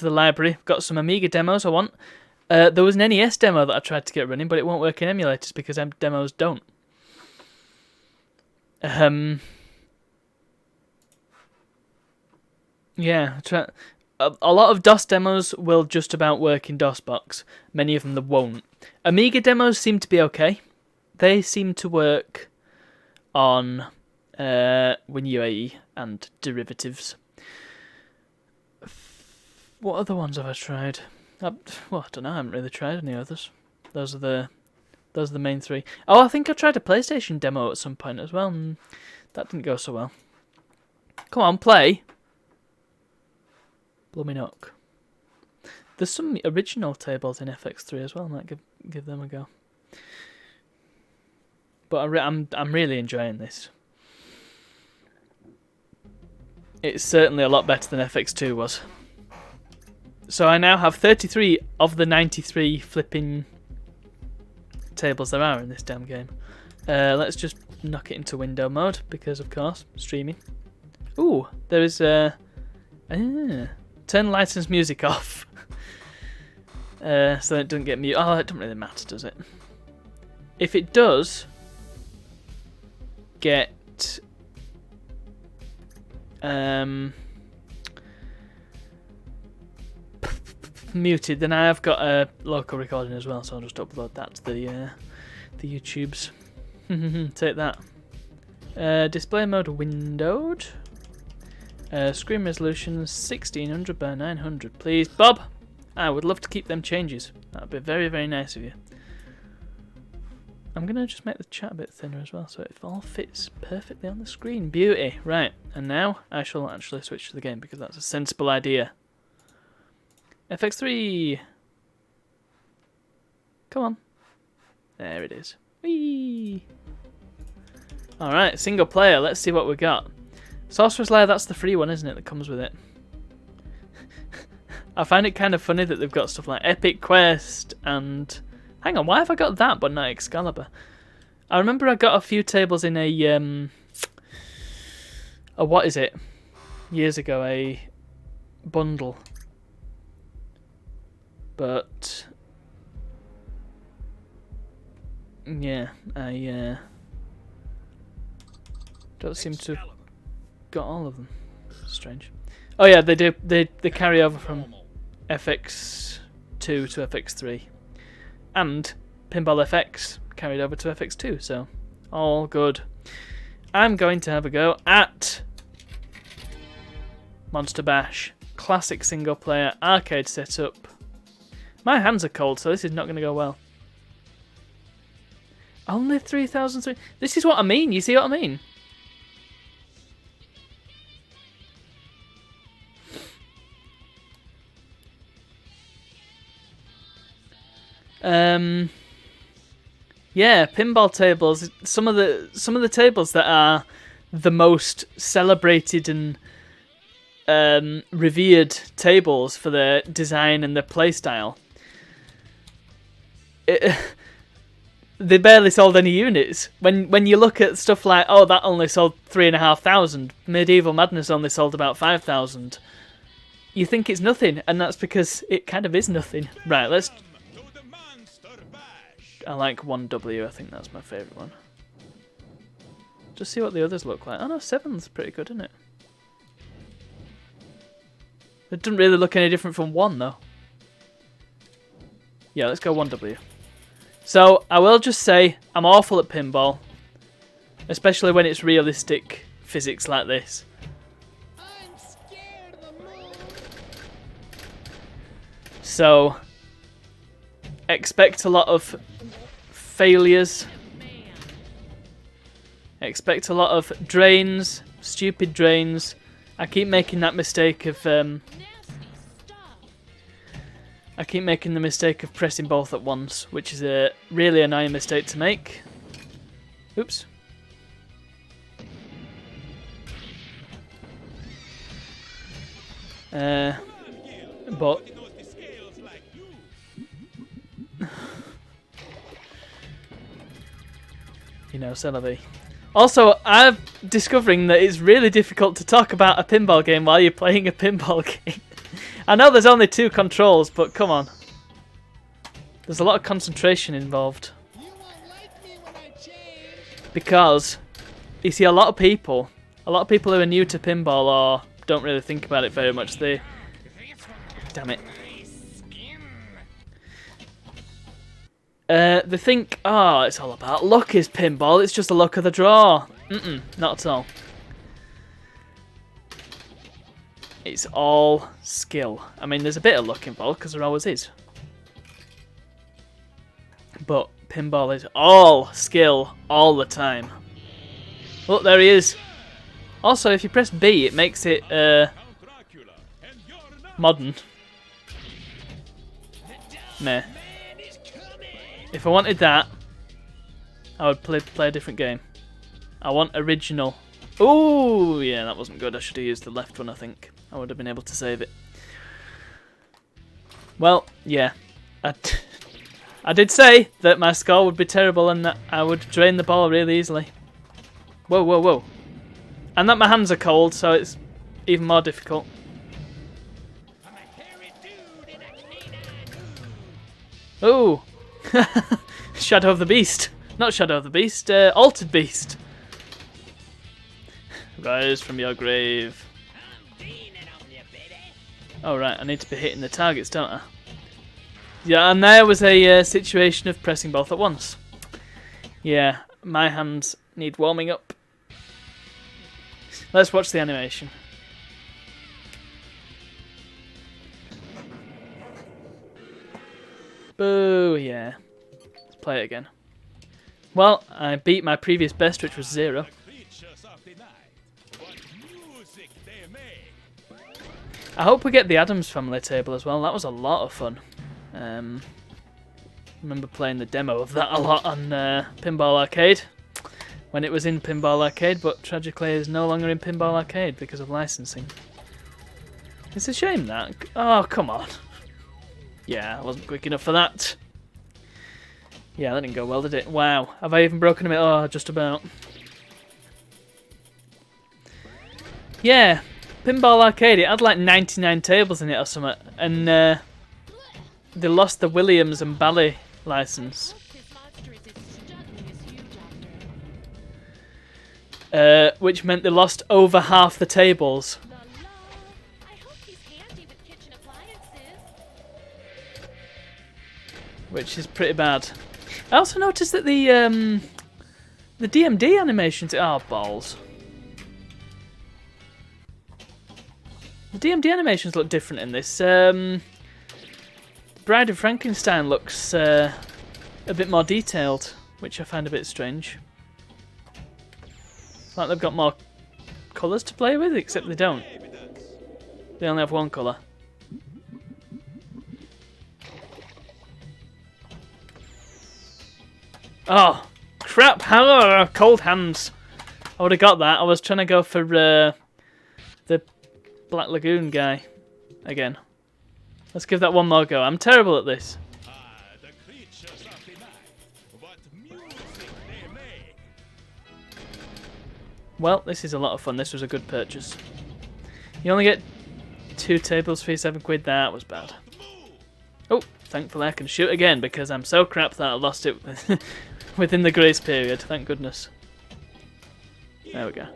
library. Got some Amiga demos I want. There was an NES demo that I tried to get running, but it won't work in emulators because demos don't. Yeah, a lot of DOS demos will just about work in DOSBox. Many of them that won't. Amiga demos seem to be okay. They seem to work on WinUAE and derivatives. What other ones have I tried? I don't know. I haven't really tried any others. Those are the main three. Oh, I think I tried a PlayStation demo at some point as well, and that didn't go so well. Come on, play. Blooming Oak. There's some original tables in FX3 as well. I might give them a go. But I'm really enjoying this. It's certainly a lot better than FX2 was. So I now have 33 of the 93 flipping tables there are in this damn game. Let's just knock it into window mode because, of course, streaming. Ooh, there is turn licensed music off. So it doesn't get mute. Oh, it doesn't really matter, does it? If it does get muted, then I have got a local recording as well, so I'll just upload that to the YouTubes. Take that. Display mode windowed. Screen resolution 1600 by 900, please, Bob. I would love to keep them changes. That would be very, very nice of you. I'm gonna just make the chat a bit thinner as well, so it all fits perfectly on the screen. Beauty. Right, and now I shall actually switch to the game because that's a sensible idea. FX3. Come on. There it is. Whee! Alright, single player. Let's see what we got. Sorcerer's Lair, that's the free one, isn't it, that comes with it? I find it kind of funny that they've got stuff like Epic Quest and... Hang on, why have I got that but not Excalibur? I remember I got a few tables in a what is it? Years ago, a bundle. But... yeah, I don't seem to have got all of them. Strange. Oh yeah, they do. They carry over from FX2 to FX3, and Pinball FX carried over to FX2. So all good. I'm going to have a go at Monster Bash, classic single player arcade setup. My hands are cold, so this is not going to go well. Only 3,003. This is what I mean. You see what I mean? Yeah, pinball tables. Some of the tables that are the most celebrated and revered tables for their design and their playstyle. They barely sold any units. When you look at stuff like, oh, that only sold 3,500. Medieval Madness only sold about 5,000. You think it's nothing, and that's because it kind of is nothing. Right, let's. I like 1W. I think that's my favourite one. Just see what the others look like. Oh no, 7's pretty good, isn't it? It doesn't really look any different from 1 though. Yeah, let's go 1W. So I will just say I'm awful at pinball, especially when it's realistic physics like this. So expect a lot of failures. Expect a lot of drains, stupid drains. I keep making that mistake of pressing both at once, which is a really annoying mistake to make. Oops. But you know, Celebi. Also, I'm discovering that it's really difficult to talk about a pinball game while you're playing a pinball game. I know there's only 2 controls, but come on. There's a lot of concentration involved. Because, you see, a lot of people who are new to pinball or don't really think about it very much, they... Damn it. They think, oh, it's all about luck is pinball, it's just the luck of the draw. Not at all. It's all skill. I mean, there's a bit of luck involved, because there always is. But pinball is all skill, all the time. Look, there he is. Also, if you press B, it makes it modern. Meh. If I wanted that, I would play a different game. I want original. Oh, yeah, that wasn't good. I should have used the left one, I think. I would have been able to save it. Well, yeah. I did say that my score would be terrible and that I would drain the ball really easily. Whoa, whoa, whoa. And that my hands are cold, so it's even more difficult. Oh! Shadow of the Beast. Not Shadow of the Beast, Altered Beast. Rise from your grave. Oh right, I need to be hitting the targets, don't I? Yeah, and there was a situation of pressing both at once. Yeah, my hands need warming up. Let's watch the animation. Boo, yeah. Let's play it again. Well, I beat my previous best, which was 0. I hope we get the Addams Family table as well. That was a lot of fun. Remember playing the demo of that a lot on Pinball Arcade when it was in Pinball Arcade, but tragically is no longer in Pinball Arcade because of licensing. It's a shame that. Oh, come on. Yeah, I wasn't quick enough for that. Yeah, that didn't go well, did it? Wow. Have I even broken a bit? Oh, just about. Yeah, Pinball Arcade, it had like 99 tables in it or something, and they lost the Williams and Bally license. Which meant they lost over half the tables. Which is pretty bad. I also noticed that the DMD animations... Oh, balls. The DMD animations look different in this. Bride of Frankenstein looks a bit more detailed, which I find a bit strange. Like they've got more colours to play with, except they don't. They only have one colour. Oh, crap! How cold hands. I would have got that. I was trying to go for the Black Lagoon guy again. Let's give that one more go. I'm terrible at this. Well, this is a lot of fun. This was a good purchase. You only get 2 tables for your £7. That was bad. Oh, thankfully I can shoot again because I'm so crap that I lost it within the grace period. Thank goodness. There we go.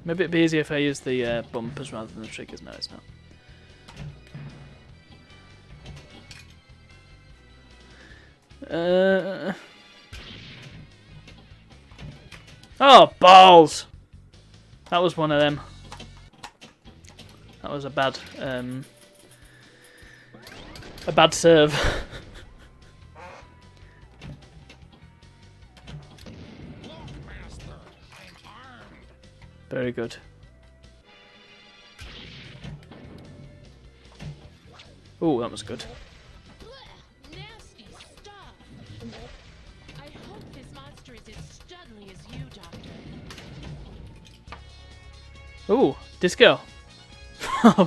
Maybe it'd be easier if I use the bumpers rather than the triggers. No, it's not. Oh, balls! That was one of them. That was a bad serve. Very good. Oh, that was good. Nasty stuff. I hope this monster is as studly as you, Doctor. Ooh, disco.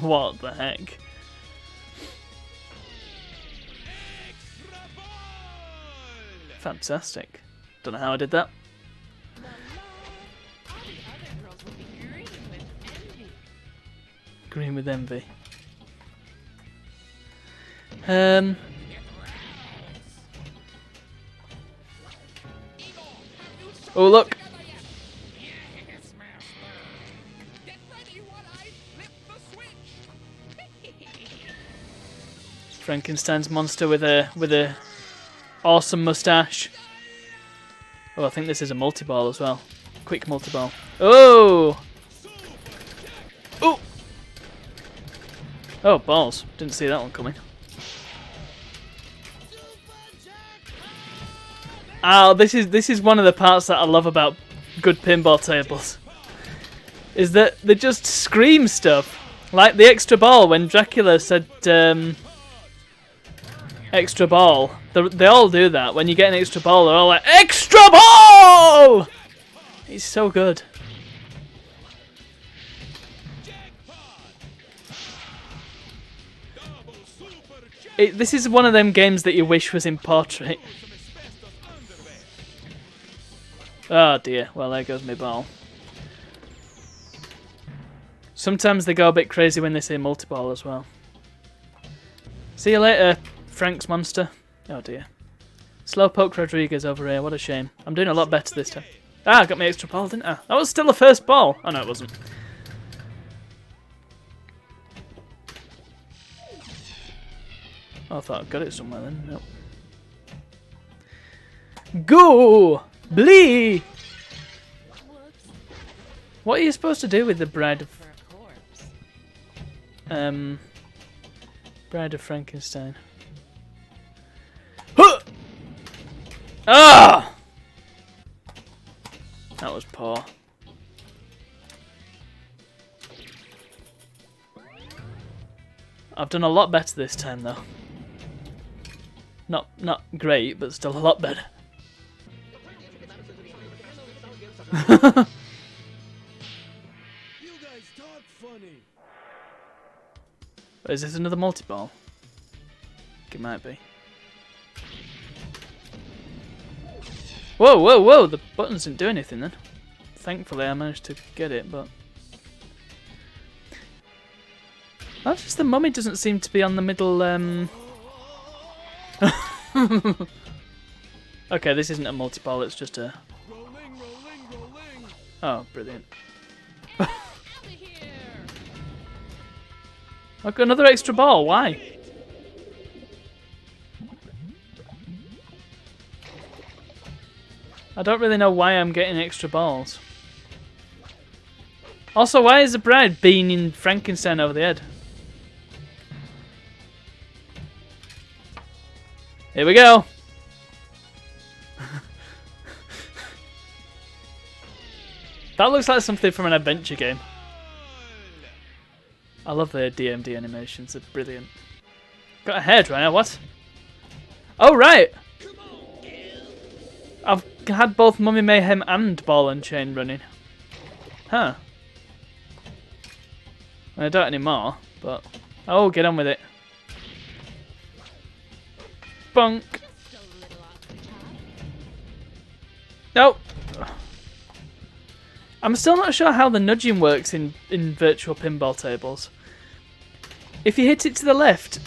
What the heck? Fantastic. Don't know how I did that. La la. All the other girls would be green with envy. Green with envy. Oh, look. Frankenstein's monster with a awesome mustache. Oh, I think this is a multi-ball as well. Quick multi-ball. Oh! Oh! Oh, balls. Didn't see that one coming. Oh, this is one of the parts that I love about good pinball tables. Is that they just scream stuff. Like the extra ball when Dracula said extra ball. They all do that. When you get an extra ball, they're all like, extra ball! It's so good. This is one of them games that you wish was in portrait. Oh dear, well there goes my ball. Sometimes they go a bit crazy when they say multi-ball as well. See you later, Frank's monster. Oh dear. Slowpoke Rodriguez over here, what a shame. I'm doing a lot better this time. Ah, I got my extra ball, didn't I? That was still the first ball. Oh no, it wasn't. Oh, I thought I got it somewhere then. Nope. Go! Blee! Whoops. What are you supposed to do with the bride of... For a corpse. Bride of Frankenstein. Huh! Ah! That was poor. I've done a lot better this time though. Not great, but still a lot better. You guys talk funny. Is this another multi-ball? It might be. Whoa, whoa, whoa! The buttons didn't do anything then. Thankfully I managed to get it, but... That's just the mummy doesn't seem to be on the middle, Okay, this isn't a multi-ball, it's just a... Rolling, rolling, rolling. Oh, brilliant. Out of here! I've got another extra ball, why? I don't really know why I'm getting extra balls. Also, why is the bride beaning Frankenstein over the head? Here we go! That looks like something from an adventure game. I love the DMD animations, they're brilliant. Got a hairdryer, what? Oh, right! I've had both Mummy Mayhem and Ball and Chain running. Huh. I don't anymore, but... Oh, get on with it. Bonk! Just a little off the top. Nope. I'm still not sure how the nudging works in virtual pinball tables. If you hit it to the left,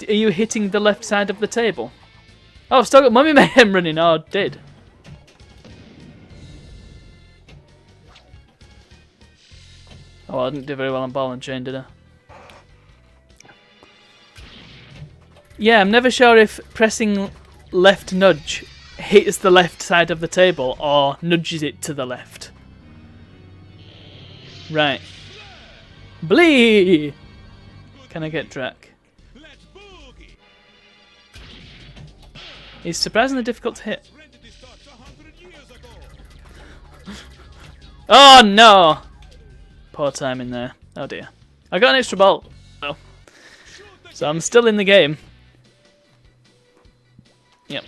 are you hitting the left side of the table? Oh, I've still got Mummy Mayhem running. Oh, I did. Oh, I didn't do very well on Ball and Chain, did I? Yeah, I'm never sure if pressing left nudge hits the left side of the table or nudges it to the left. Right. Blee! Can I get Drac? Let's boogie. He's surprisingly difficult to hit. Rented this thoughts 100 years ago. Oh no! Poor timing there. Oh dear. I got an extra ball. Oh. So I'm still in the game. Yep.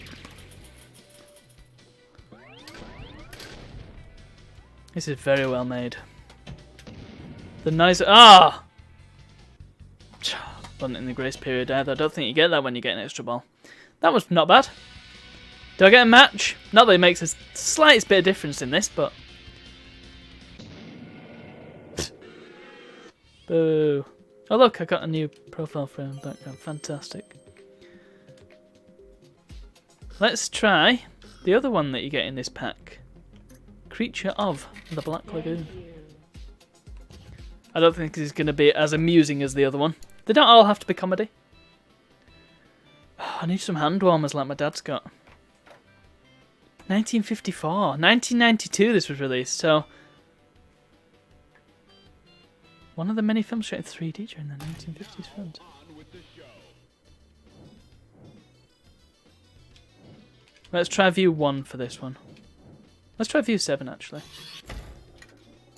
This is very well made. The nice... Ah! Wasn't in the grace period either. I don't think you get that when you get an extra ball. That was not bad. Do I get a match? Not that it makes a slightest bit of difference in this, but... Boo. Oh look, I got a new profile frame background. Fantastic. Let's try the other one that you get in this pack. Creature of the Black Lagoon. I don't think this is going to be as amusing as the other one. They don't all have to be comedy. Oh, I need some hand warmers like my dad's got. 1954. 1992 this was released, so... One of the many films shot in 3D during the 1950s films. Let's try view 1 for this one. Let's try view 7 actually.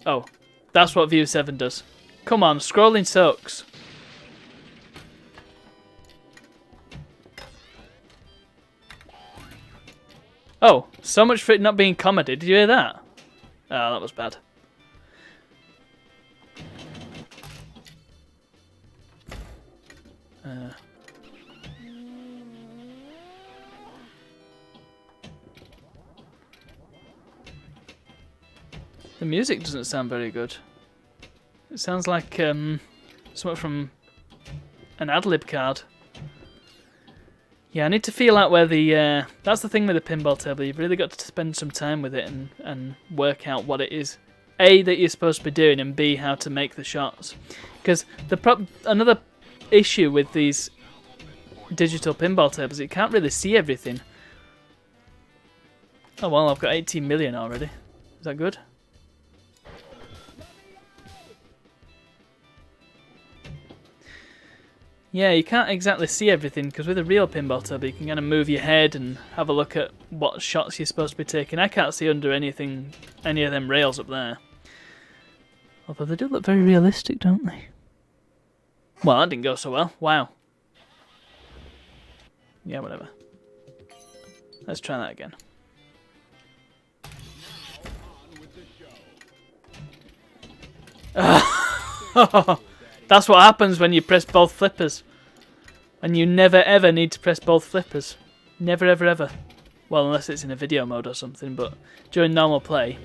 Oh, that's what view 7 does. Come on, scrolling sucks. Oh, so much for it not being comedy. Did you hear that? Oh, that was bad. The music doesn't sound very good. It sounds like something from an ad-lib card. Yeah, I need to feel out where the... that's the thing with the pinball table. You've really got to spend some time with it and work out what it is. A, that you're supposed to be doing, and B, how to make the shots. Because another issue with these digital pinball tables, you can't really see everything. Oh well, I've got 18 million already. Is that good? Yeah, you can't exactly see everything, because with a real pinball table you can kind of move your head and have a look at what shots you're supposed to be taking. I can't see under any of them rails up there. Although they do look very realistic, don't they? Well, that didn't go so well. Wow. Yeah, whatever. Let's try that again. That's what happens when you press both flippers. And you never ever need to press both flippers. Never ever ever. Well, unless it's in a video mode or something, but during normal play,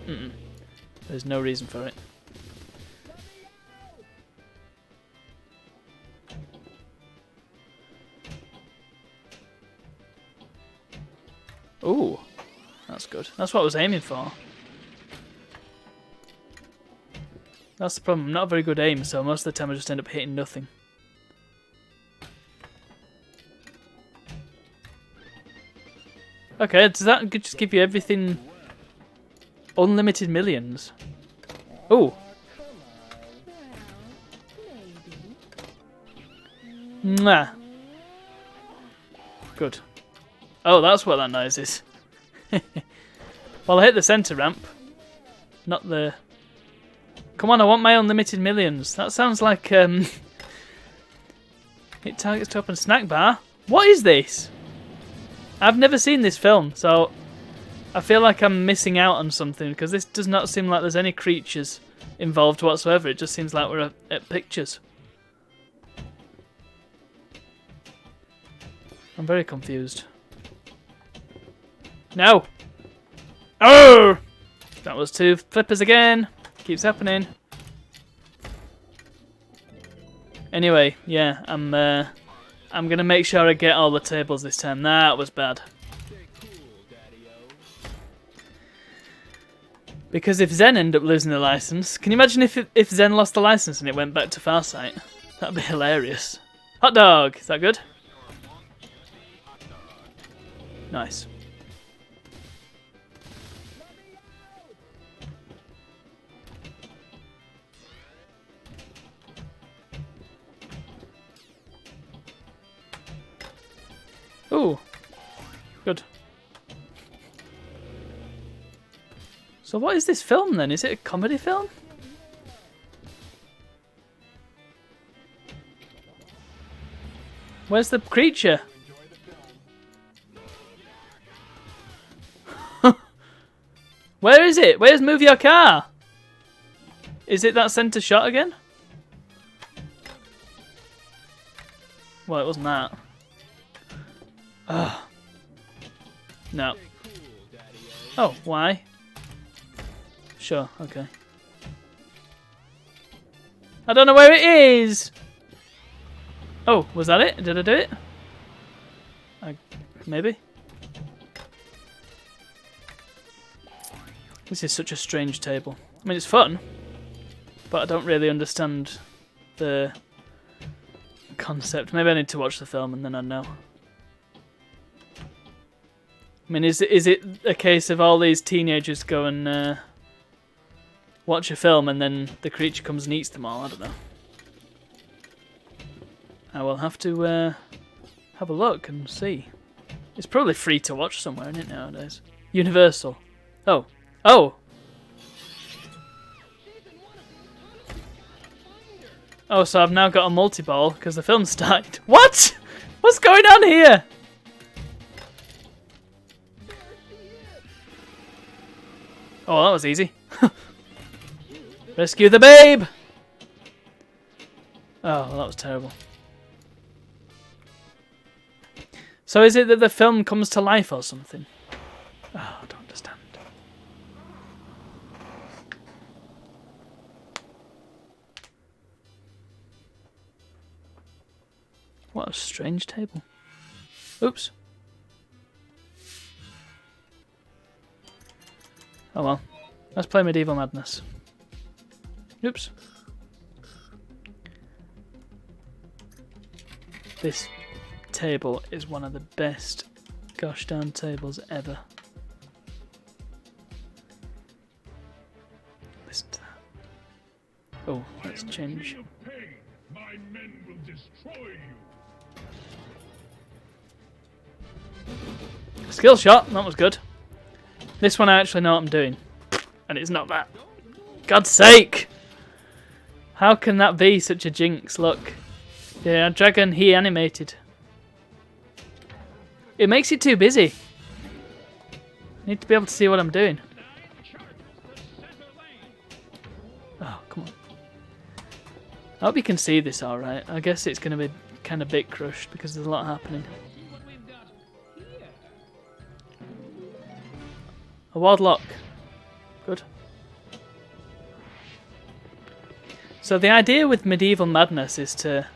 there's no reason for it. Ooh, that's good. That's what I was aiming for. That's the problem. I'm not a very good aim, so most of the time I just end up hitting nothing. Okay, does that just give you everything? Unlimited millions. Ooh. Mwah. Good. Oh, that's what that noise is. Well, I hit the centre ramp. Not the... Come on, I want my unlimited millions. That sounds like, Hit targets to open snack bar. What is this? I've never seen this film, so I feel like I'm missing out on something, because this does not seem like there's any creatures involved whatsoever. It just seems like we're at pictures. I'm very confused. No! Oh! That was 2 flippers again. Keeps happening. Anyway, yeah, I'm gonna make sure I get all the tables this time. That was bad. Because if Zen ended up losing the license, can you imagine if Zen lost the license and it went back to Farsight? That'd be hilarious. Hot dog, is that good? Nice. Ooh. Good. So what is this film then? Is it a comedy film? Where's the creature? Where is it? Where's Move Your Car? Is it that centre shot again? Well, it wasn't that. Ugh. No. Oh, why? Sure, okay. I don't know where it is! Oh, was that it? Did I do it? Maybe? This is such a strange table. I mean, it's fun, but I don't really understand the concept. Maybe I need to watch the film and then I know. I mean, is it a case of all these teenagers go and watch a film and then the creature comes and eats them all? I don't know. I will have to have a look and see. It's probably free to watch somewhere, isn't it, nowadays? Universal. Oh. Oh! Oh, so I've now got a multi-ball because the film started. What? What's going on here? Oh, that was easy. Rescue the babe! Oh, well, that was terrible. So is it that the film comes to life or something? Oh, I don't understand. What a strange table. Oops. Oh well. Let's play Medieval Madness. Oops. This table is one of the best gosh darn tables ever. Listen to that. Oh, let's change. My men will destroy you. Skill shot, that was good. This one I actually know what I'm doing. And it's not that. God's sake! How can that be such a jinx? Look. Yeah, dragon he animated. It makes it too busy. I need to be able to see what I'm doing. Oh, come on. I hope you can see this alright. I guess it's going to be kind of bit crushed because there's a lot happening. A wardlock. Good. So the idea with Medieval Madness is to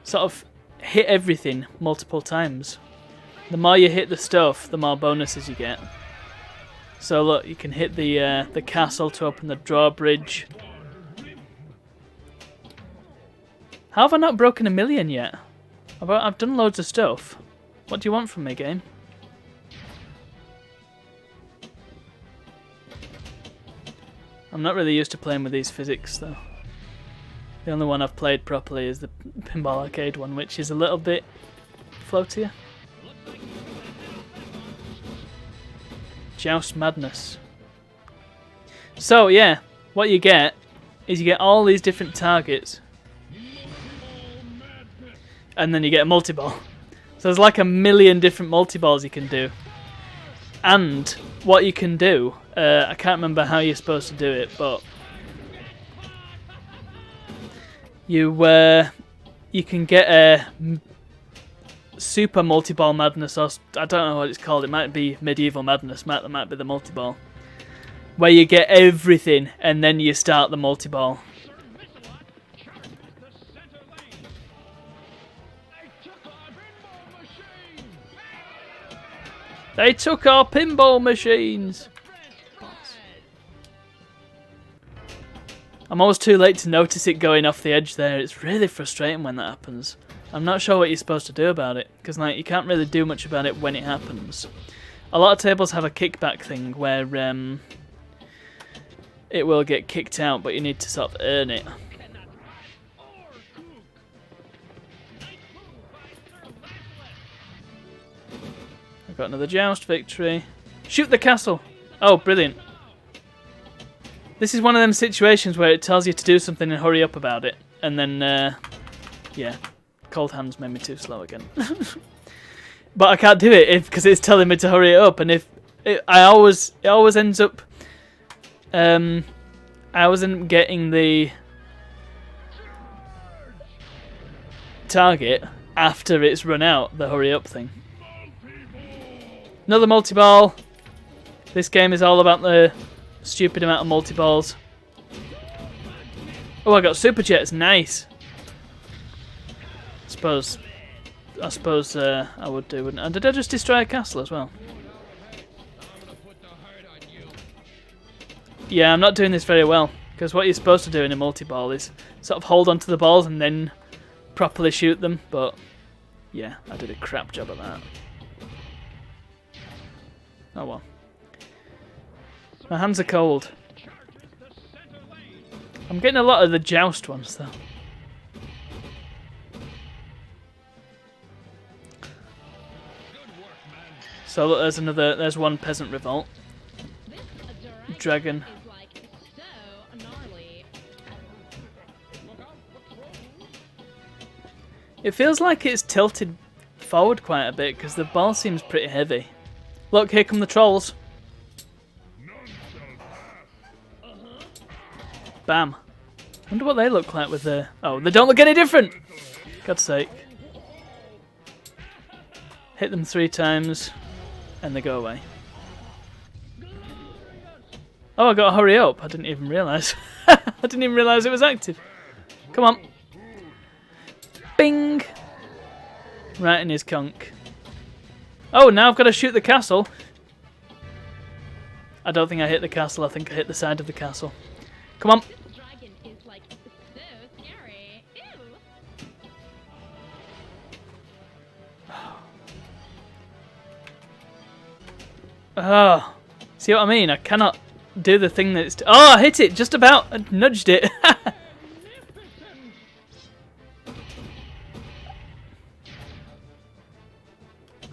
sort of hit everything multiple times. The more you hit the stuff, the more bonuses you get. So look, you can hit the castle to open the drawbridge. How have I not broken 1,000,000 yet? I've done loads of stuff. What do you want from me, game? I'm not really used to playing with these physics, though. The only one I've played properly is the Pinball Arcade one, which is a little bit floatier. Joust Madness. So, yeah, what you get is you get all these different targets. And then you get a multi-ball. So there's like 1,000,000 different multi-balls you can do. And what you can do, I can't remember how you're supposed to do it, but you can get a Super Multi-Ball Madness, or I don't know what it's called. It might be Medieval Madness. That might be the multi-ball, where you get everything and then you start the multi-ball. They took our pinball machines! I'm always too late to notice it going off the edge there. It's really frustrating when that happens. I'm not sure what you're supposed to do about it, because like you can't really do much about it when it happens. A lot of tables have a kickback thing where it will get kicked out, but you need to sort of earn it. I've got another joust victory. Shoot the castle! Oh, brilliant. This is one of them situations where it tells you to do something and hurry up about it. And then, yeah, cold hands made me too slow again. But I can't do it because it's telling me to hurry it up. And if it always ends up, I always end up getting the target after it's run out, the hurry up thing. Another multi-ball. This game is all about the stupid amount of multi-balls. Oh, I got super jets. Nice. I suppose I would do, wouldn't I? Did I just destroy a castle as well? Yeah, I'm not doing this very well, because what you're supposed to do in a multi-ball is sort of hold onto the balls and then properly shoot them, but yeah, I did a crap job at that. Oh well. My hands are cold. I'm getting a lot of the joust ones though. So look, there's one peasant revolt. Dragon. It feels like it's tilted forward quite a bit because the ball seems pretty heavy. Look, here come the trolls. Bam. Wonder what they look like with the... Oh, they don't look any different! God's sake. Hit them 3 times, and they go away. Oh, I got to hurry up. I didn't even realise. I didn't even realise it was active. Come on. Bing! Right in his conch. Oh, now I've got to shoot the castle. I don't think I hit the castle. I think I hit the side of the castle. Come on. Oh, see what I mean? I cannot do the thing that's... Oh, I hit it! Just about. I nudged it.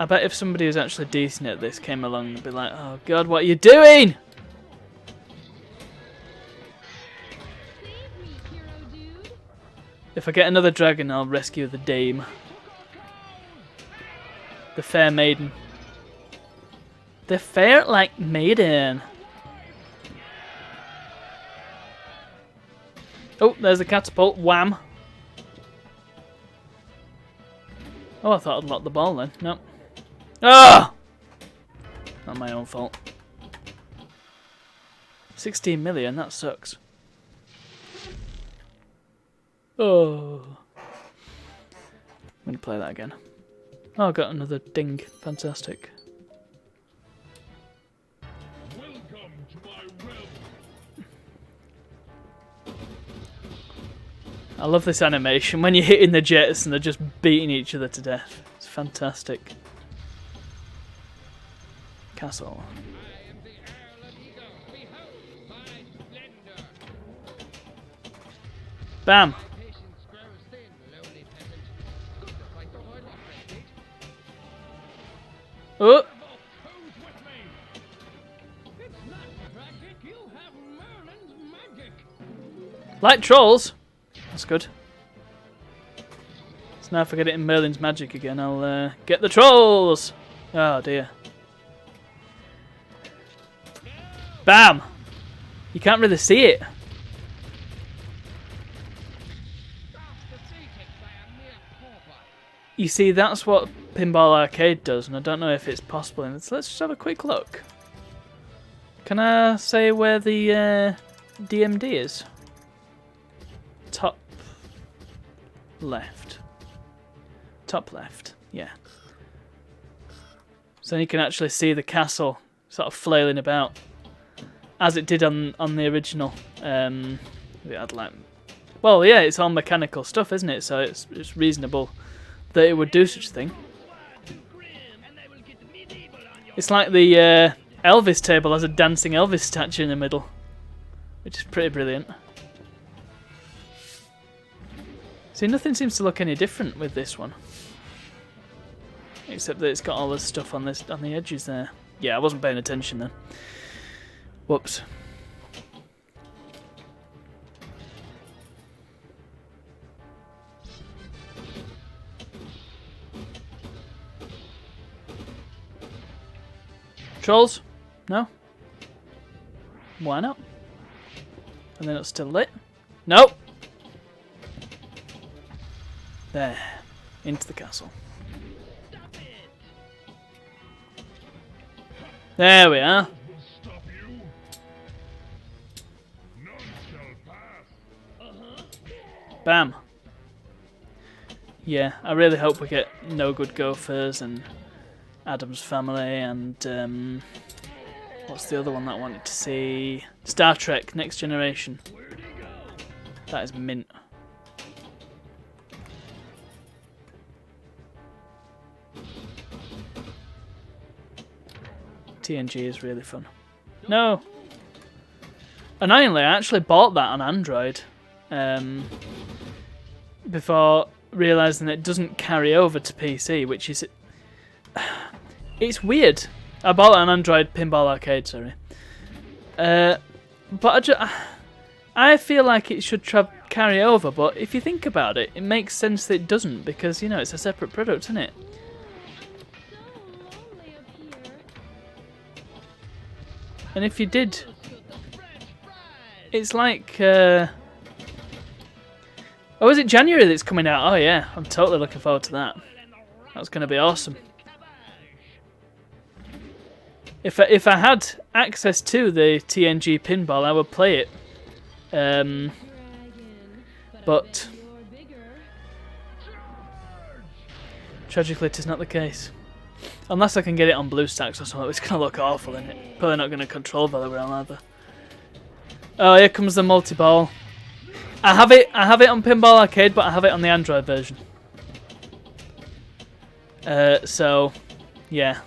I bet if somebody who's actually decent at this came along, they'd be like, oh god, what are you doing? If I get another dragon, I'll rescue the dame. The fair maiden. The fair, like, maiden. Oh, there's the catapult. Wham. Oh, I thought I'd locked the ball then. Nope. Ah! Not my own fault. 16 million, that sucks. Oh. I'm going to play that again. Oh, I got another ding. Fantastic. Welcome to my realm. I love this animation when you're hitting the jets and they're just beating each other to death. It's fantastic. Castle. Bam! Oh! Like trolls! That's good. So now if I get it in Merlin's magic again, I'll get the trolls! Oh dear. Bam! You can't really see it. You see, that's what Pinball Arcade does, and I don't know if it's possible. So let's just have a quick look. Can I say where the DMD is? Top left. Top left, yeah. So you can actually see the castle sort of flailing about, as it did on the original. It had like, well, yeah, it's all mechanical stuff, isn't it? So it's reasonable that it would do such a thing. It's like the Elvis table has a dancing Elvis statue in the middle, which is pretty brilliant. See, nothing seems to look any different with this one, except that it's got all this stuff on the edges there. Yeah, I wasn't paying attention then. Whoops. Trolls? No? Why not? And then it's still lit? Nope! There. Into the castle. There we are. Bam. Yeah, I really hope we get No Good Gophers and Adam's Family and what's the other one that I wanted to see? Star Trek Next Generation. That is mint. TNG is really fun. No! Annoyingly, I actually bought that on Android before realising it doesn't carry over to PC, which is... It's weird. I bought it on Android Pinball Arcade, sorry. But I feel like it should carry over, but if you think about it, it makes sense that it doesn't, because, you know, it's a separate product, isn't it? And if you did, it's like, oh, is it January that's coming out? Oh yeah, I'm totally looking forward to that. That's going to be awesome. If I had access to the TNG pinball, I would play it. But tragically, it is not the case. Unless I can get it on BlueStacks or something, it's going to look awful, isn't it? Probably not going to control very well either. Oh, here comes the multi-ball. I have it on Pinball Arcade, but I have it on the Android version. So, yeah.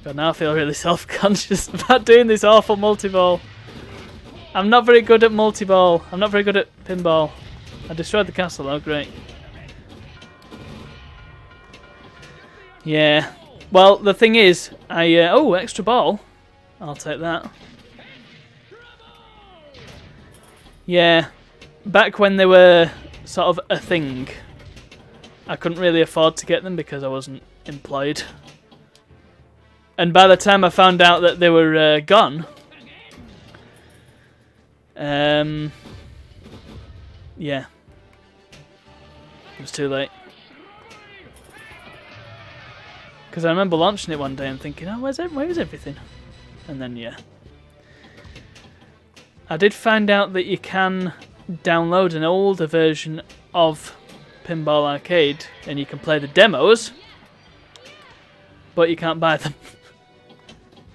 But now I feel really self-conscious about doing this awful multi-ball. I'm not very good at multi-ball. I'm not very good at pinball. I destroyed the castle though, great. Yeah. Well, the thing is, oh, extra ball. I'll take that. Yeah. Back when they were sort of a thing, I couldn't really afford to get them because I wasn't employed. And by the time I found out that they were gone, yeah, it was too late. Because I remember launching it one day and thinking, oh, where is everything? And then, yeah. I did find out that you can download an older version of Pinball Arcade and you can play the demos, but you can't buy them.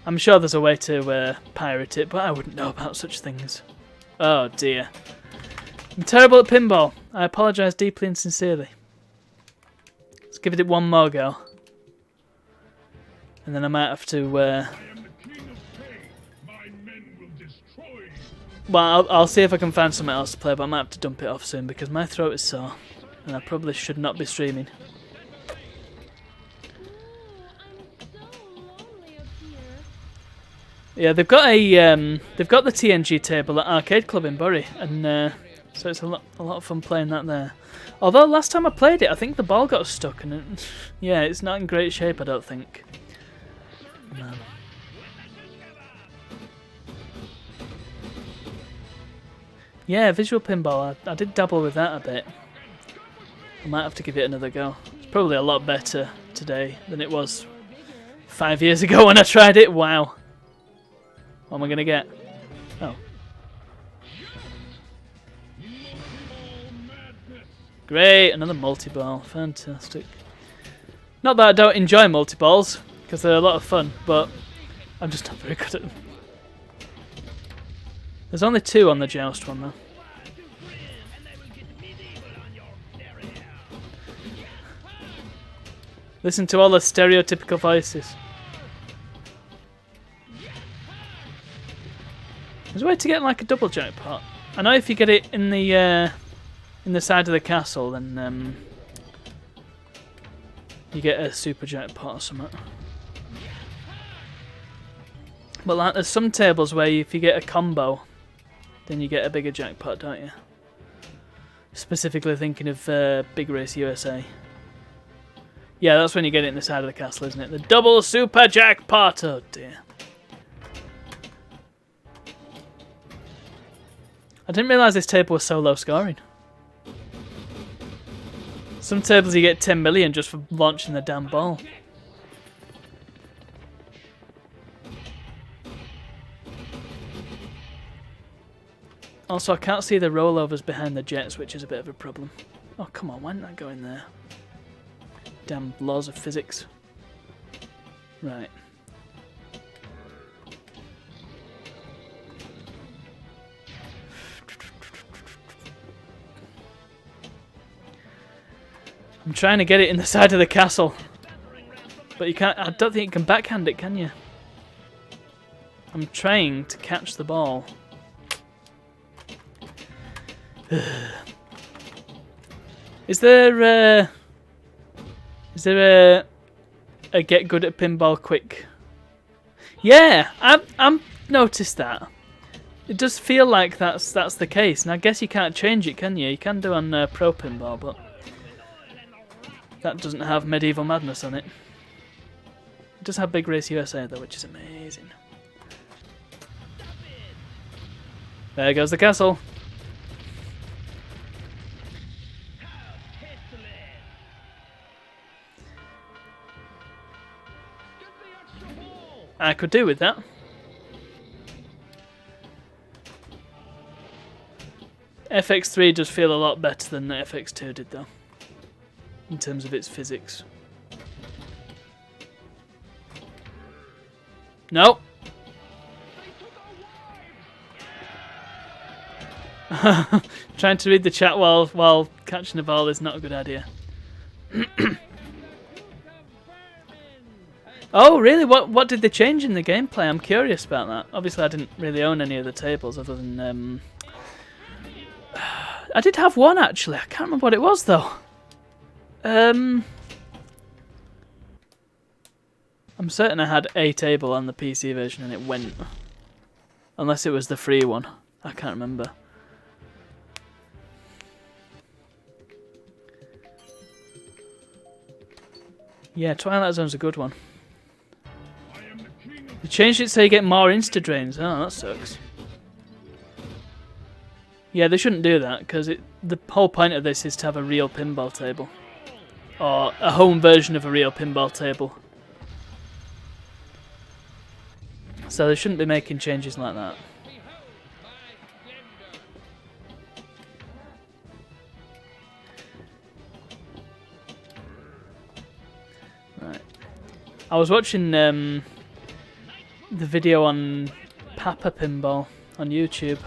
I'm sure there's a way to pirate it, but I wouldn't know about such things. Oh dear. I'm terrible at pinball. I apologise deeply and sincerely. Let's give it one more go. And then I might have to... Well, I'll see if I can find something else to play, but I might have to dump it off soon because my throat is sore. And I probably should not be streaming. Yeah, they've got the TNG table at Arcade Club in Bury, and so it's a lot of fun playing that there. Although last time I played it, I think the ball got stuck, and yeah, it's not in great shape, I don't think. No. Yeah, visual pinball. I did dabble with that a bit. I might have to give it another go. It's probably a lot better today than it was 5 years ago when I tried it. Wow. What am I going to get? Oh. Great, another multi-ball. Fantastic. Not that I don't enjoy multi-balls, because they're a lot of fun, but I'm just not very good at them. There's only 2 on the Joust one, though. Listen to all the stereotypical voices. There's a way to get like a double jackpot. I know if you get it in the side of the castle, then you get a super jackpot or something. But like, there's some tables where if you get a combo, then you get a bigger jackpot, don't you? Specifically thinking of Big Race USA. Yeah, that's when you get it in the side of the castle, isn't it? The double super jackpot! Oh dear. I didn't realise this table was so low scoring. Some tables you get 10 million just for launching the damn ball. Also, I can't see the rollovers behind the jets, which is a bit of a problem. Oh, come on, why didn't I go in there? Damn laws of physics. Right. I'm trying to get it in the side of the castle. But you can't. I don't think you can backhand it, can you? I'm trying to catch the ball. Is there a get good at pinball quick? Yeah, I'm noticed that. It does feel like that's the case, and I guess you can't change it, can you? You can do on Pro Pinball, but that doesn't have Medieval Madness on it. It does have Big Race USA though, which is amazing. There goes the castle. I could do with that. FX3 does feel a lot better than the FX2 did though, in terms of its physics. Nope. Trying to read the chat while catching the ball is not a good idea. Oh, really? What did they change in the gameplay? I'm curious about that. Obviously, I didn't really own any of the tables other than... I did have one, actually. I can't remember what it was, though. I'm certain I had a table on the PC version and it went. Unless it was the free one. I can't remember. Yeah, Twilight Zone's a good one. They changed it so you get more insta-drains. Oh, that sucks. Yeah, they shouldn't do that, because the whole point of this is to have a real pinball table. Or a home version of a real pinball table. So they shouldn't be making changes like that. Right. I was watching the video on Papa Pinball on YouTube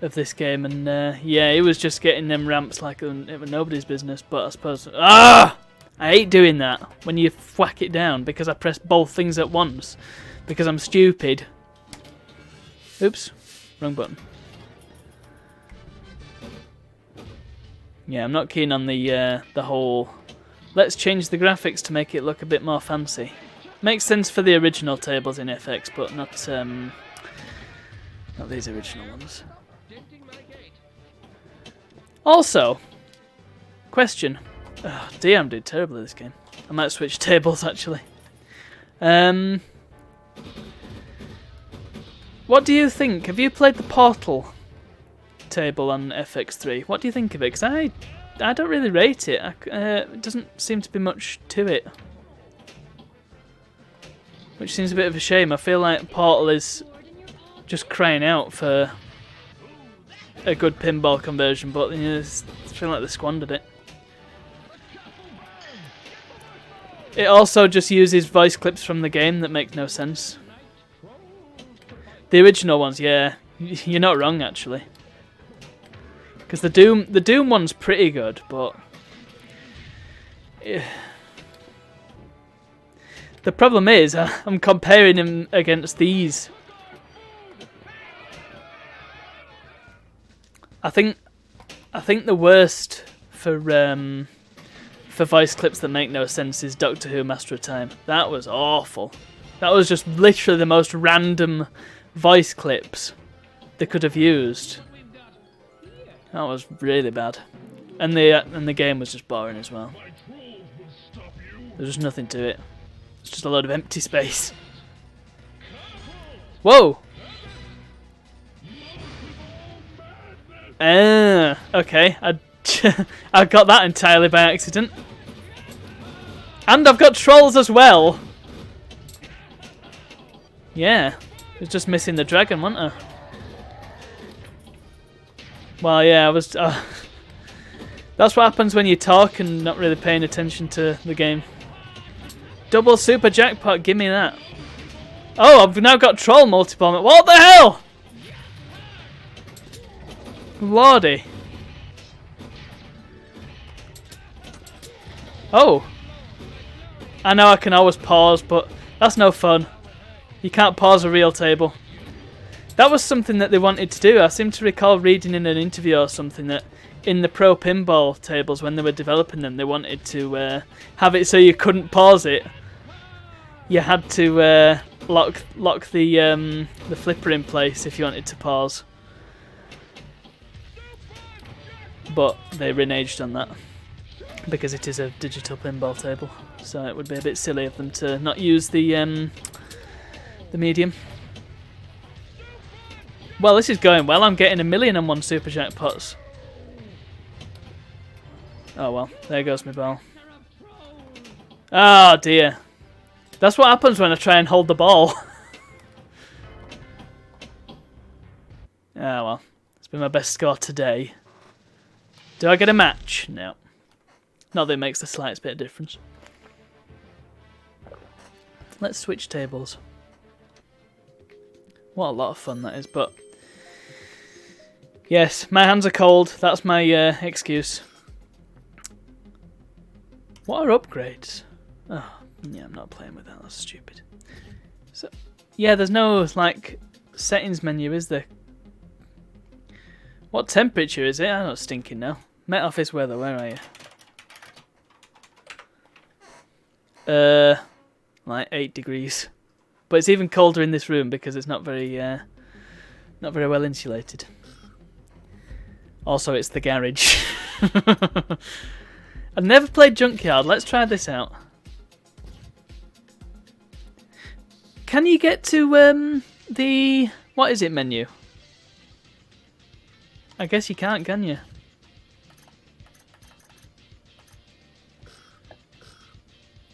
of this game, and yeah, it was just getting them ramps like it was nobody's business. But I suppose I hate doing that when you whack it down because I press both things at once because I'm stupid. Oops, wrong button. Yeah, I'm not keen on the whole. Let's change the graphics to make it look a bit more fancy. Makes sense for the original tables in FX, but not these original ones. Also, question. Oh, dear, I'm doing terrible at this game. I might switch tables actually. What do you think? Have you played the Portal table on FX3? What do you think of it? Because I don't really rate it. It doesn't seem to be much to it. Which seems a bit of a shame. I feel like Portal is just crying out for a good pinball conversion, but you know, I feel like they squandered it. It also just uses voice clips from the game that make no sense. The original ones, yeah, you're not wrong actually. Because the Doom one's pretty good, but The problem is, I'm comparing him against these. I think the worst for voice clips that make no sense is Doctor Who Master of Time. That was awful. That was just literally the most random voice clips they could have used. That was really bad. And the game was just boring as well. There's just nothing to it. It's just a load of empty space. Whoa! Okay. I got that entirely by accident. And I've got trolls as well. Yeah. It's just missing the dragon, wasn't I? Well, yeah, I was... that's what happens when you talk and not really paying attention to the game. Double super jackpot, give me that. Oh, I've now got troll multi-bomb. What the hell? Lordy. Oh. I know I can always pause, but that's no fun. You can't pause a real table. That was something that they wanted to do. I seem to recall reading in an interview or something that in the Pro Pinball tables, when they were developing them, they wanted to have it so you couldn't pause it. You had to lock the flipper in place if you wanted to pause. But they reneged on that because it is a digital pinball table, so it would be a bit silly of them to not use the medium. Well, this is going well. I'm getting 1,000,001 super jackpots. Oh well, there goes my ball. Oh dear. That's what happens when I try and hold the ball. Ah well, it's been my best score today. Do I get a match? No. Not that it makes the slightest bit of difference. Let's switch tables. What a lot of fun that is, but... Yes, my hands are cold. That's my excuse. What are upgrades? Oh, yeah, I'm not playing with that. That's stupid. So, yeah, there's no, like, settings menu, is there? What temperature is it? I'm not stinking now. Met Office weather, where are you? Like 8 degrees. But it's even colder in this room because it's not very well insulated. Also, it's the garage. I've never played Junkyard. Let's try this out. Can you get to the... What is it menu? I guess you can't, can you?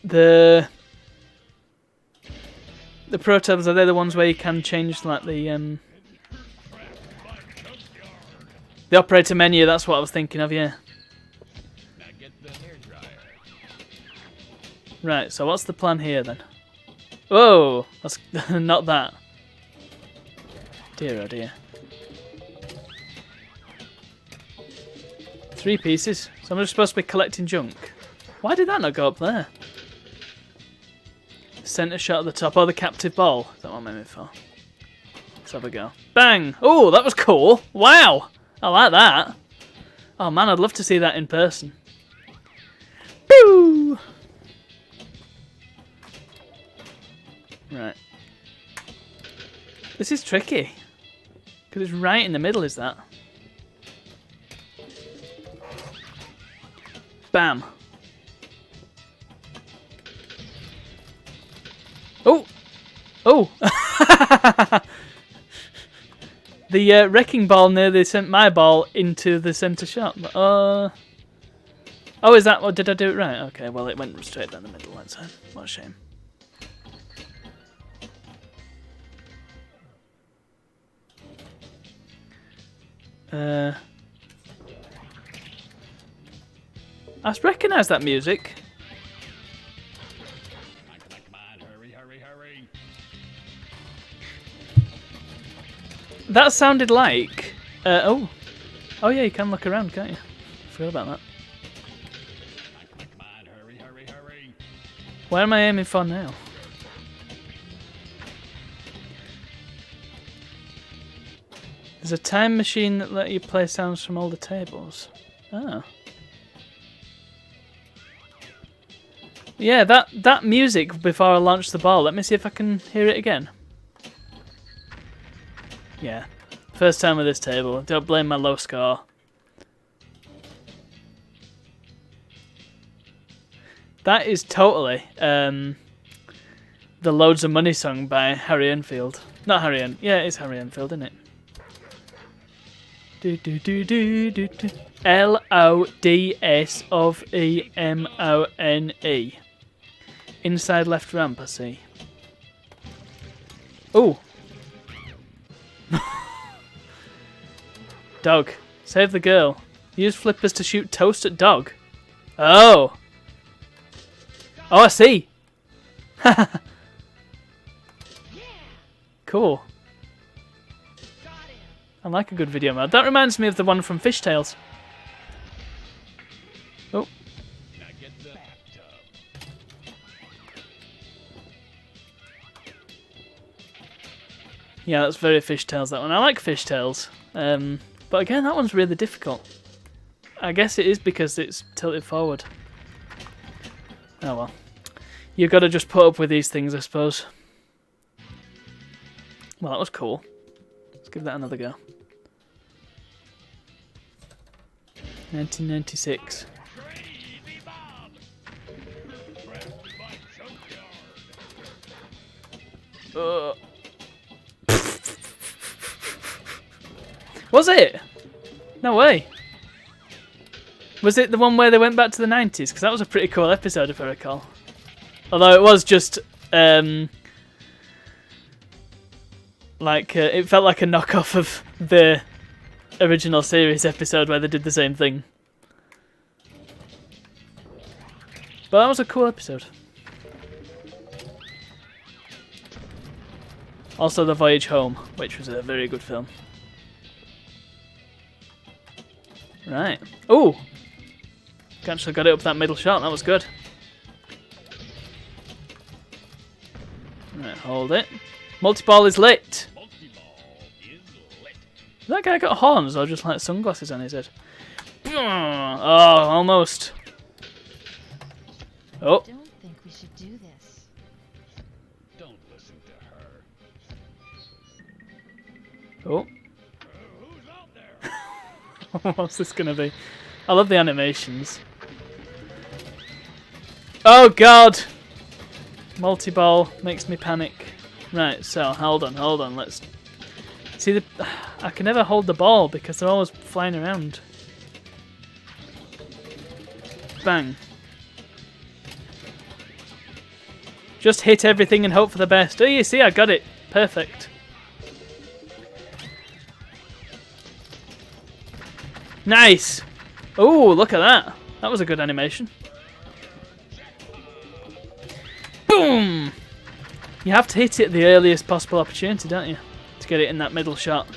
The Pro Tabs, are they the ones where you can change like the operator menu? That's what I was thinking of, yeah. Right, so what's the plan here then? Whoa, that's not that. Dear oh dear. 3 pieces. So I'm just supposed to be collecting junk. Why did that not go up there? Centre shot at the top. Oh, the captive ball. Is that what I'm aiming for? Let's have a go. Bang! Oh, that was cool. Wow! I like that. Oh man, I'd love to see that in person. Pew! Right. This is tricky. Because it's right in the middle, is that? Bam. Oh! Oh! The wrecking ball nearly sent my ball into the centre shot. Oh, is that... What, did I do it right? Okay, well, it went straight down the middle. That's what a shame. I recognise that music. That sounded like... oh yeah, you can look around, can't you? Forgot about that. Where am I aiming for now? There's a time machine that lets you play sounds from older tables. Ah. Yeah, that music before I launched the ball. Let me see if I can hear it again. Yeah. First time with this table. Don't blame my low score. That is totally the Loads of Money song by Harry Enfield. Not Harry Enfield. Yeah, it's Harry Enfield, isn't it? Do do do do do do. LODSOVEMONE. Inside left ramp, I see. Oh. Dog. Save the girl. Use flippers to shoot toast at dog. Oh. Oh, I see. Cool. I like a good video mode. That reminds me of the one from Fishtails. Oh. Now get the bathtub. Yeah, that's very Fishtails, that one. I like Fishtails. But again, that one's really difficult. I guess it is because it's tilted forward. Oh well. You've got to just put up with these things, I suppose. Well, that was cool. Let's give that another go. 1996. Was it? No way. Was it the one where they went back to the 90s? Because that was a pretty cool episode, if I recall. Although it was just, it felt like a knockoff of the original series episode where they did the same thing. But that was a cool episode. Also The Voyage Home, which was a very good film. Right. Oh! Actually got it up that middle shot, that was good. Right, hold it. Multi-ball is lit! Has that guy got horns or just like sunglasses on his head? Oh, almost. Oh. Don't think we should do this. Don't listen to her. Oh. Who's out there? What's this gonna be? I love the animations. Oh god! Multi-ball makes me panic. Right, so hold on, let's see I can never hold the ball because they're always flying around. Bang. Just hit everything and hope for the best. Oh, you see, I got it. Perfect. Nice! Oh, look at that. That was a good animation. Boom! You have to hit it at the earliest possible opportunity, don't you? To get it in that middle shot.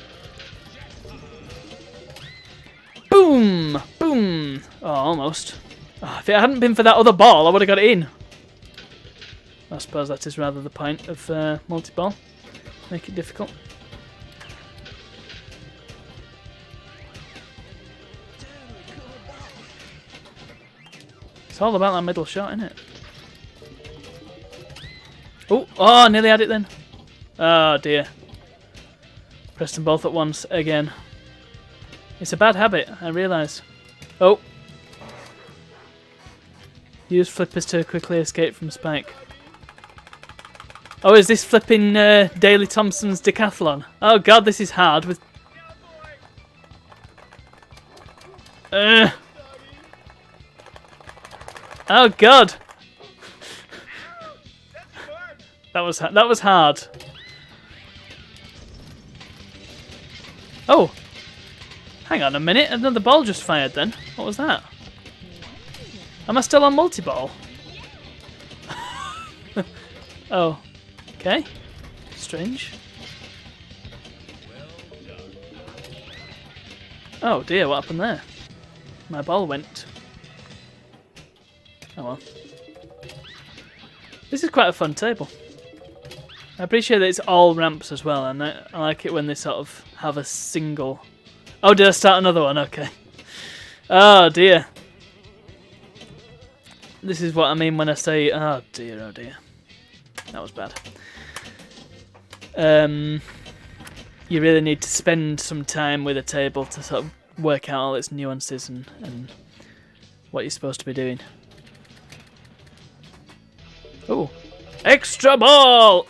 Boom! Boom! Oh, almost. Oh, if it hadn't been for that other ball, I would have got it in. I suppose that is rather the point of multi-ball. Make it difficult. It's all about that middle shot, isn't it? Oh, nearly had it then. Oh dear. Pressed them both at once again. It's a bad habit, I realise. Oh. Use flippers to quickly escape from Spike. Oh, is this flipping Daley Thompson's decathlon? Oh god, this is hard with... Oh god! That was hard. Oh! Hang on a minute, another ball just fired then. What was that? Am I still on multi-ball? Oh. Okay. Strange. Oh dear, what happened there? My ball went. Oh well. This is quite a fun table. I appreciate that it's all ramps as well, and I like it when they sort of have a single... Oh, did I start another one? Okay. Oh, dear. This is what I mean when I say, oh, dear, oh, dear. That was bad. You really need to spend some time with a table to sort of work out all its nuances and what you're supposed to be doing. Oh, extra ball!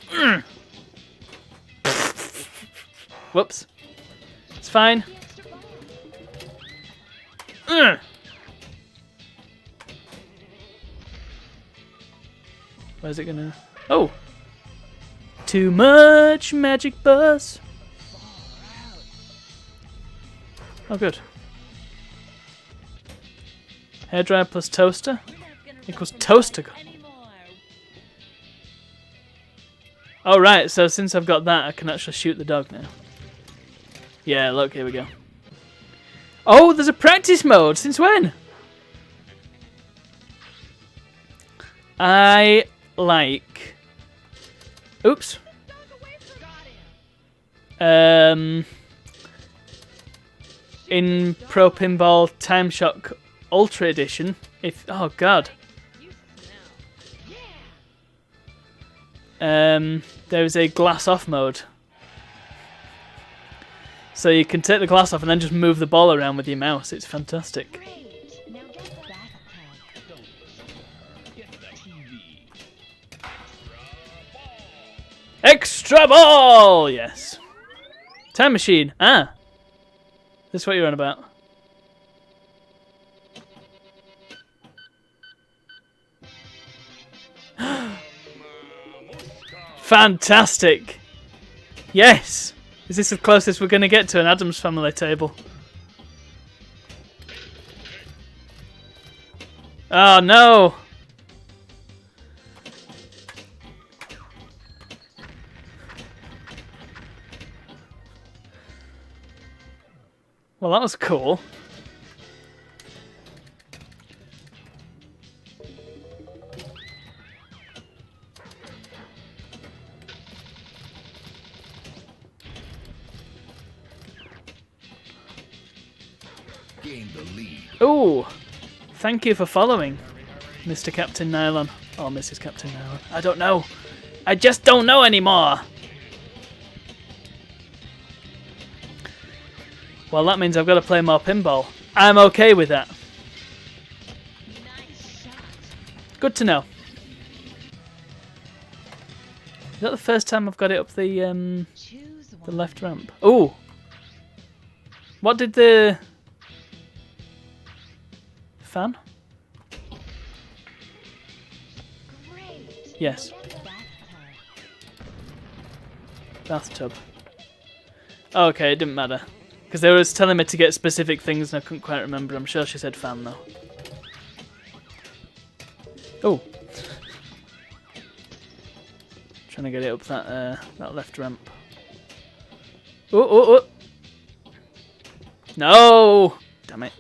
Whoops. It's fine. Where's it gonna... Oh! Too much magic buzz. Oh, good. Hairdryer plus toaster equals toaster. Oh, right, so since I've got that, I can actually shoot the dog now. Yeah, look, here we go. Oh, there's a practice mode! Since when? I like... Oops. In Pro Pinball Time Shock Ultra Edition, if... Oh, God. There's a glass off mode. So you can take the glass off and then just move the ball around with your mouse. It's fantastic. Extra ball! Yes. Time machine. Ah. This is what you're on about. Fantastic! Yes! Is this the closest we're going to get to an Addams Family table? Oh no! Well, that was cool. Ooh, thank you for following, Mr. Captain Nylon. Or Mrs. Captain Nylon. I don't know. I just don't know anymore. Well, that means I've got to play more pinball. I'm okay with that. Good to know. Is that the first time I've got it up the left ramp? Ooh. What did the... Fan? Yes. Bathtub. Oh, okay, it didn't matter. Because they was telling me to get specific things and I couldn't quite remember. I'm sure she said fan though. Oh. Trying to get it up that left ramp. Oh. No! Damn it.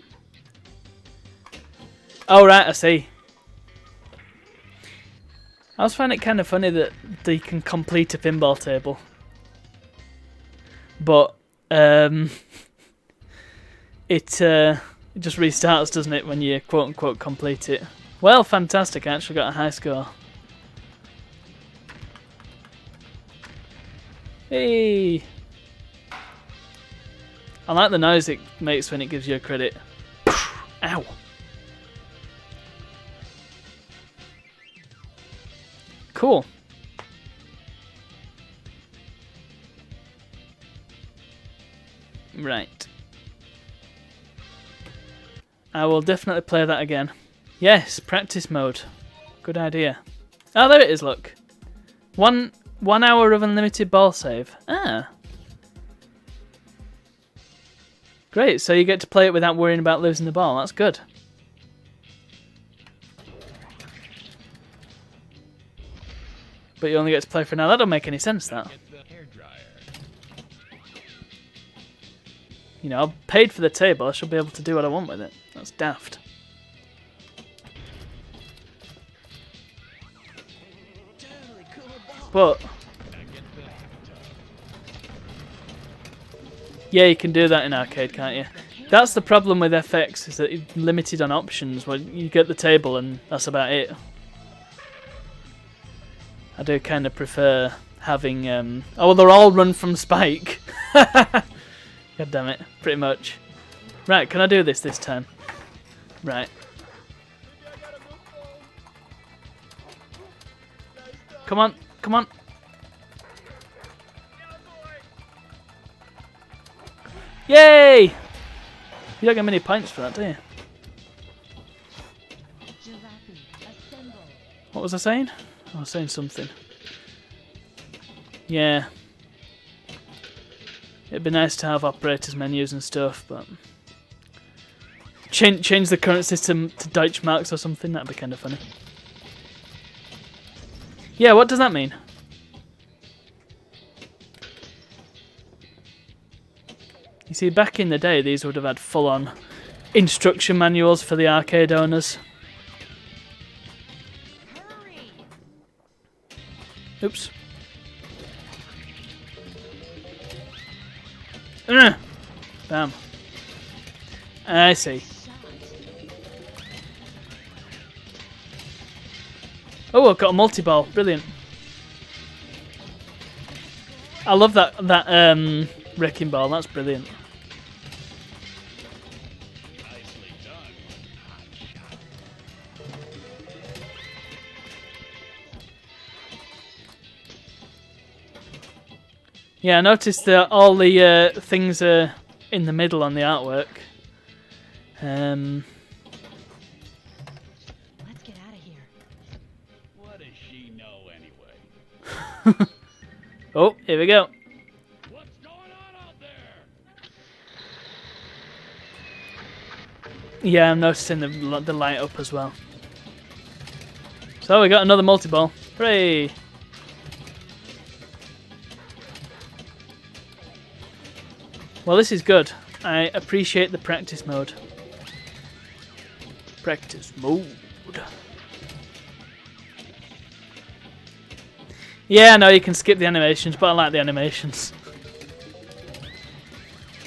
Oh, right, I see. I always find it kind of funny that they can complete a pinball table. But, it just restarts, doesn't it, when you quote-unquote complete it. Well, fantastic, I actually got a high score. Hey! I like the noise it makes when it gives you a credit. Ow! Cool. Right. I will definitely play that again. Yes, practice mode. Good idea. Oh, there it is, look. One hour of unlimited ball save. Ah. Great, so you get to play it without worrying about losing the ball. That's good. But you only get to play for now. That don't make any sense, that. You know, I've paid for the table. I should be able to do what I want with it. That's daft. But Yeah, you can do that in arcade, can't you? That's the problem with FX, is that you're limited on options. Well, you get the table and that's about it. I do kind of prefer having... Oh, well, they're all run from Spike. God damn it, pretty much. Right, can I do this time? Right. Come on, come on. Yay! You don't get many points for that, do you? What was I saying? I was saying something. Yeah. It'd be nice to have operators menus and stuff, but... Change the current system to Deutschmarks or something, that'd be kind of funny. Yeah, what does that mean? You see, back in the day, these would have had full-on instruction manuals for the arcade owners. Oops. Bam. I see. Oh, I've got a multi-ball. Brilliant. I love that wrecking ball. That's brilliant. Yeah, I noticed that all the things are in the middle on the artwork. Let's get out of here. What does she know anyway? Oh, here we go. What's going on out there? Yeah, I'm noticing the light up as well. So we got another multi-ball. Hooray! Well, this is good. I appreciate the practice mode. Practice mode. Yeah, no, you can skip the animations, but I like the animations.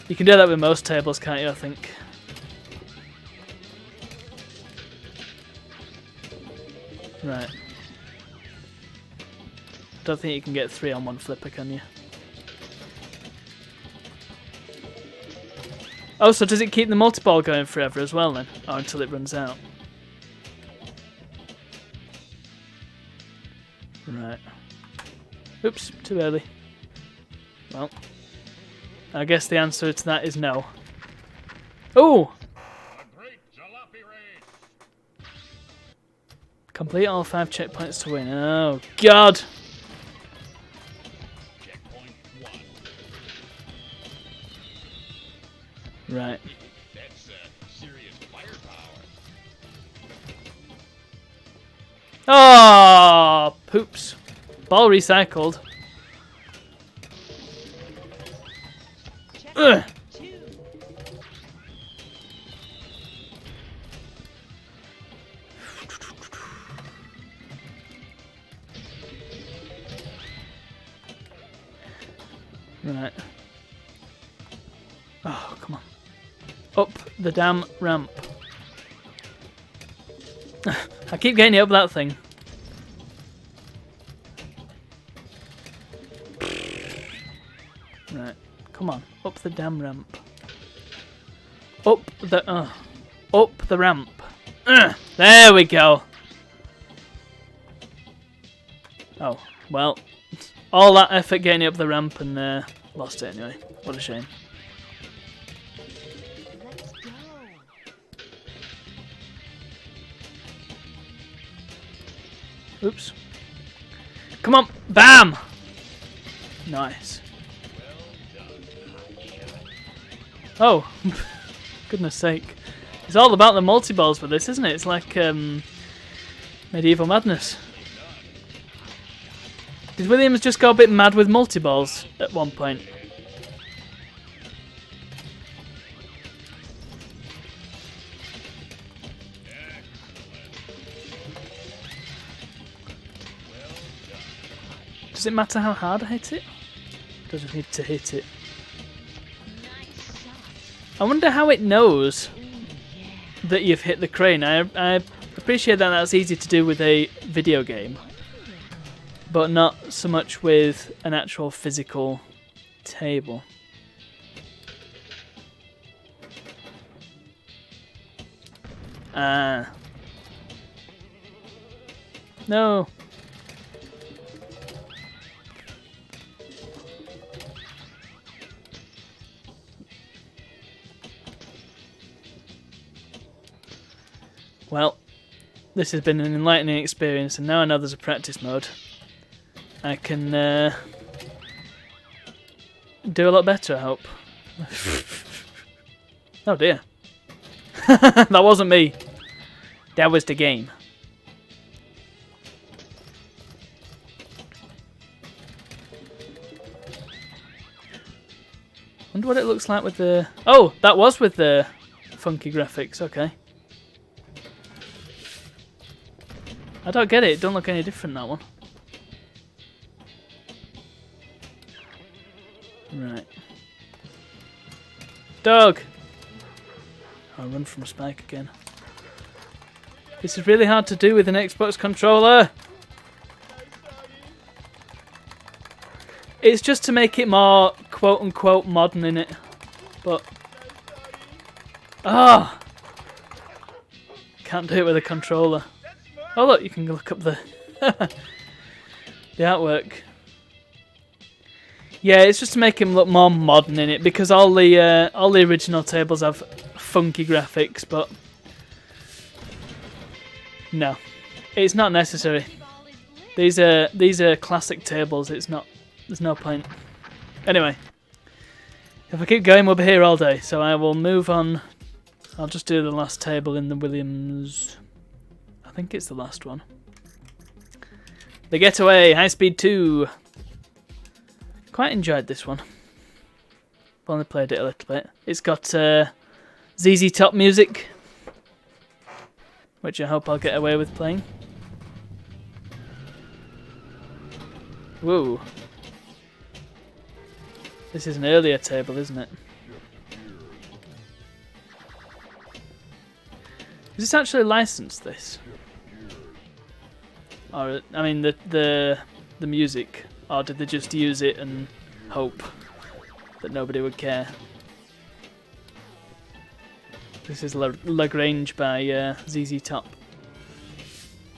You can do that with most tables, can't you, I think? Right. Don't think you can get 3 on one flipper, can you? Oh, so does it keep the multi-ball going forever as well then? Or until it runs out? Right. Oops, too early. Well, I guess the answer to that is no. Oh! Complete all 5 checkpoints to win. Oh, God! Right. That's serious firepower. Oh, poops. Ball recycled. Ugh. Right. Oh, come on. Up the damn ramp. I keep getting it up that thing. Right. Come on. Up the damn ramp. Up the ramp. There we go. Oh, well. All that effort getting up the ramp and lost it anyway. What a shame. Let's go. Oops. Come on. Bam! Nice. Oh. Goodness sake. It's all about the multi-balls for this, isn't it? It's like Medieval Madness. Did Williams just go a bit mad with multi-balls at one point? Does it matter how hard I hit it? Or do I just need to hit it? Nice I wonder how it knows that you've hit the crane. I appreciate that that's easy to do with a video game, but not so much with an actual physical table. Ah. No. Well, this has been an enlightening experience, and now I know there's a practice mode. I can do a lot better, I hope. Oh dear. That wasn't me. That was the game. Wonder what it looks like with the... Oh, that was with the funky graphics, okay. I don't get it. It don't look any different, that one. Right. Dog! I'll run from Spike again. This is really hard to do with an Xbox controller. It's just to make it more quote-unquote modern in it. But... Ah! Can't do it with a controller. Oh look, you can look up the the artwork. Yeah, it's just to make him look more modern in it, because all the original tables have funky graphics, but no, it's not necessary. These are classic tables. It's not. There's no point. Anyway, if I keep going, we'll be here all day. So I will move on. I'll just do the last table in the Williams. I think it's the last one. The Getaway, High Speed 2. Quite enjoyed this one. I've only played it a little bit. It's got ZZ Top music, which I hope I'll get away with playing. Whoa. This is an earlier table, isn't it? Is this actually licensed, this? Or, I mean, the music, or did they just use it and hope that nobody would care? This is Lagrange by ZZ Top.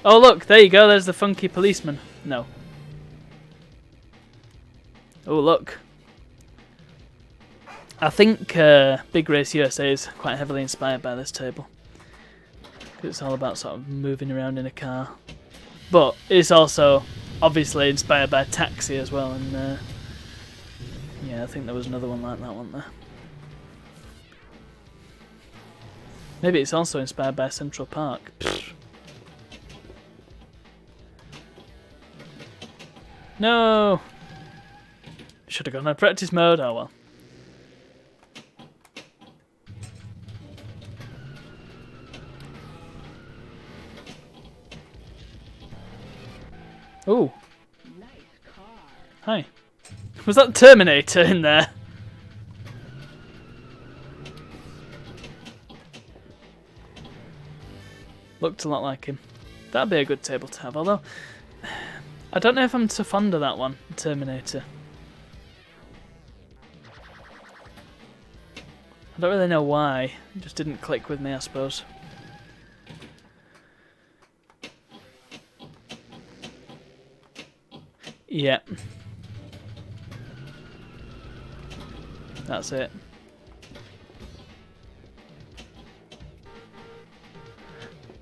Oh look, there you go, there's the funky policeman. No. Oh look. I think Big Race USA is quite heavily inspired by this table. It's all about sort of moving around in a car. But it's also obviously inspired by Taxi as well, and yeah, I think there was another one like that, wasn't there? Maybe it's also inspired by Central Park. No! Should have gone on practice mode, oh well. Ooh. Nice car. Hi. Was that Terminator in there? Looked a lot like him. That'd be a good table to have, although I don't know if I'm too fond of that one, Terminator. I don't really know why. It just didn't click with me, I suppose. Yeah. That's it.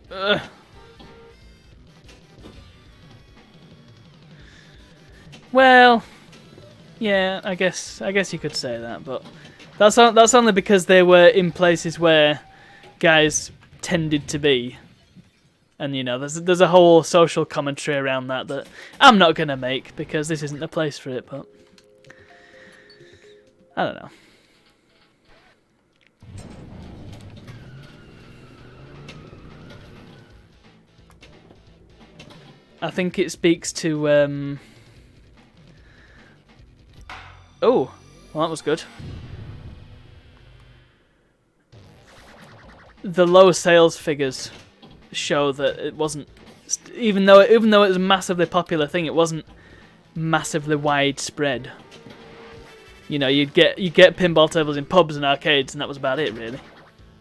Ugh. Well, yeah, I guess you could say that, but that's only because they were in places where guys tended to be. And you know, there's a whole social commentary around that I'm not gonna make because this isn't the place for it. But I don't know. I think it speaks to. Oh, well, that was good. the low sales figures show that it wasn't, even though it was a massively popular thing, it wasn't massively widespread. You know, you'd get pinball tables in pubs and arcades, and that was about it, really.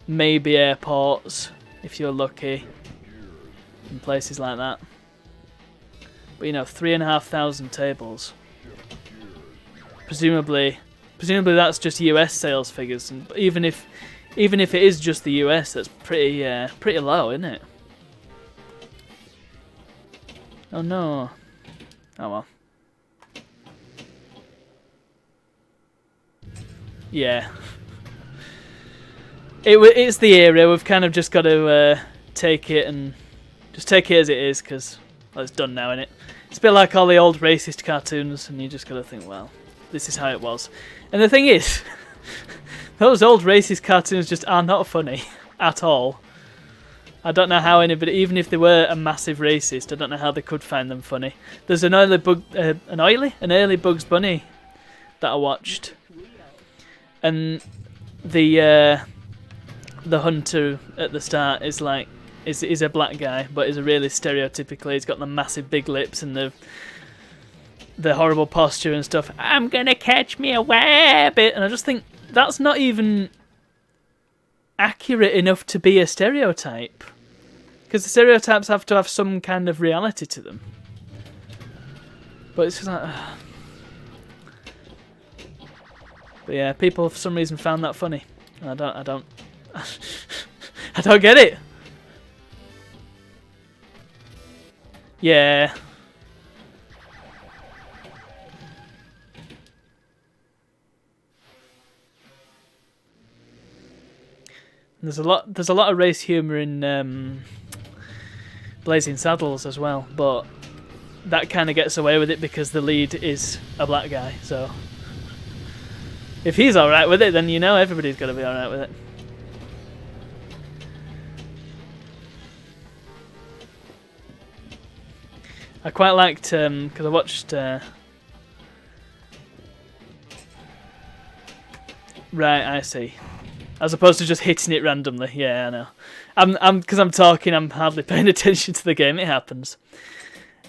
Maybe airports, if you're lucky, in places like that. But you know, 3,500 tables. Presumably that's just US sales figures, and even if it is just the US, that's pretty low, isn't it? Oh no. Oh well. Yeah. It's the era. We've kind of just got to take it as it is, because it's done now, innit? It's a bit like all the old racist cartoons, and you just got to think, well, this is how it was. And the thing is, those old racist cartoons just are not funny at all. I don't know how anybody, even if they were a massive racist, I don't know how they could find them funny. There's an early Bugs Bunny that I watched, and the hunter at the start is a black guy, but is a really stereotypically, he's got the massive big lips and the horrible posture and stuff. I'm gonna catch me a rabbit, and I just think that's not even accurate enough to be a stereotype, because the stereotypes have to have some kind of reality to them. But it's just like, but yeah, people for some reason found that funny. I don't I don't get it. Yeah. There's a lot of race humor in Blazing Saddles as well, but that kind of gets away with it because the lead is a black guy. So if he's all right with it, then you know everybody's got to be all right with it. I quite liked because I watched. Right, I see. As opposed to just hitting it randomly. Yeah, I know. Because I'm talking, I'm hardly paying attention to the game. It happens.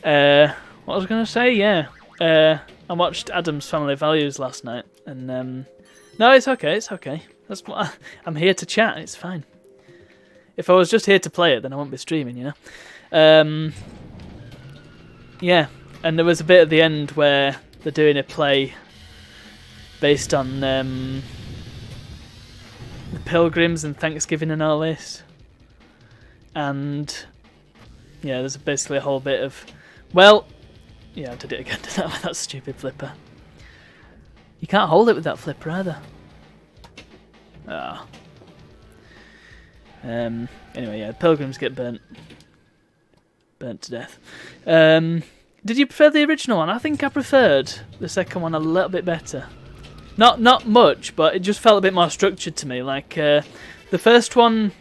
What was I going to say? Yeah. I watched Addams Family Values last night, and no, it's okay. It's okay. That's what I'm here to chat. It's fine. If I was just here to play it, then I wouldn't be streaming, you know. Yeah, and there was a bit at the end where they're doing a play based on the Pilgrims and Thanksgiving and all this. And yeah, there's basically a whole bit of, well, yeah, I did it again with that stupid flipper. You can't hold it with that flipper either. Ah. Anyway, yeah, Pilgrims get burnt to death. Did you prefer the original one? I think I preferred the second one a little bit better. Not much, but it just felt a bit more structured to me. Like the first one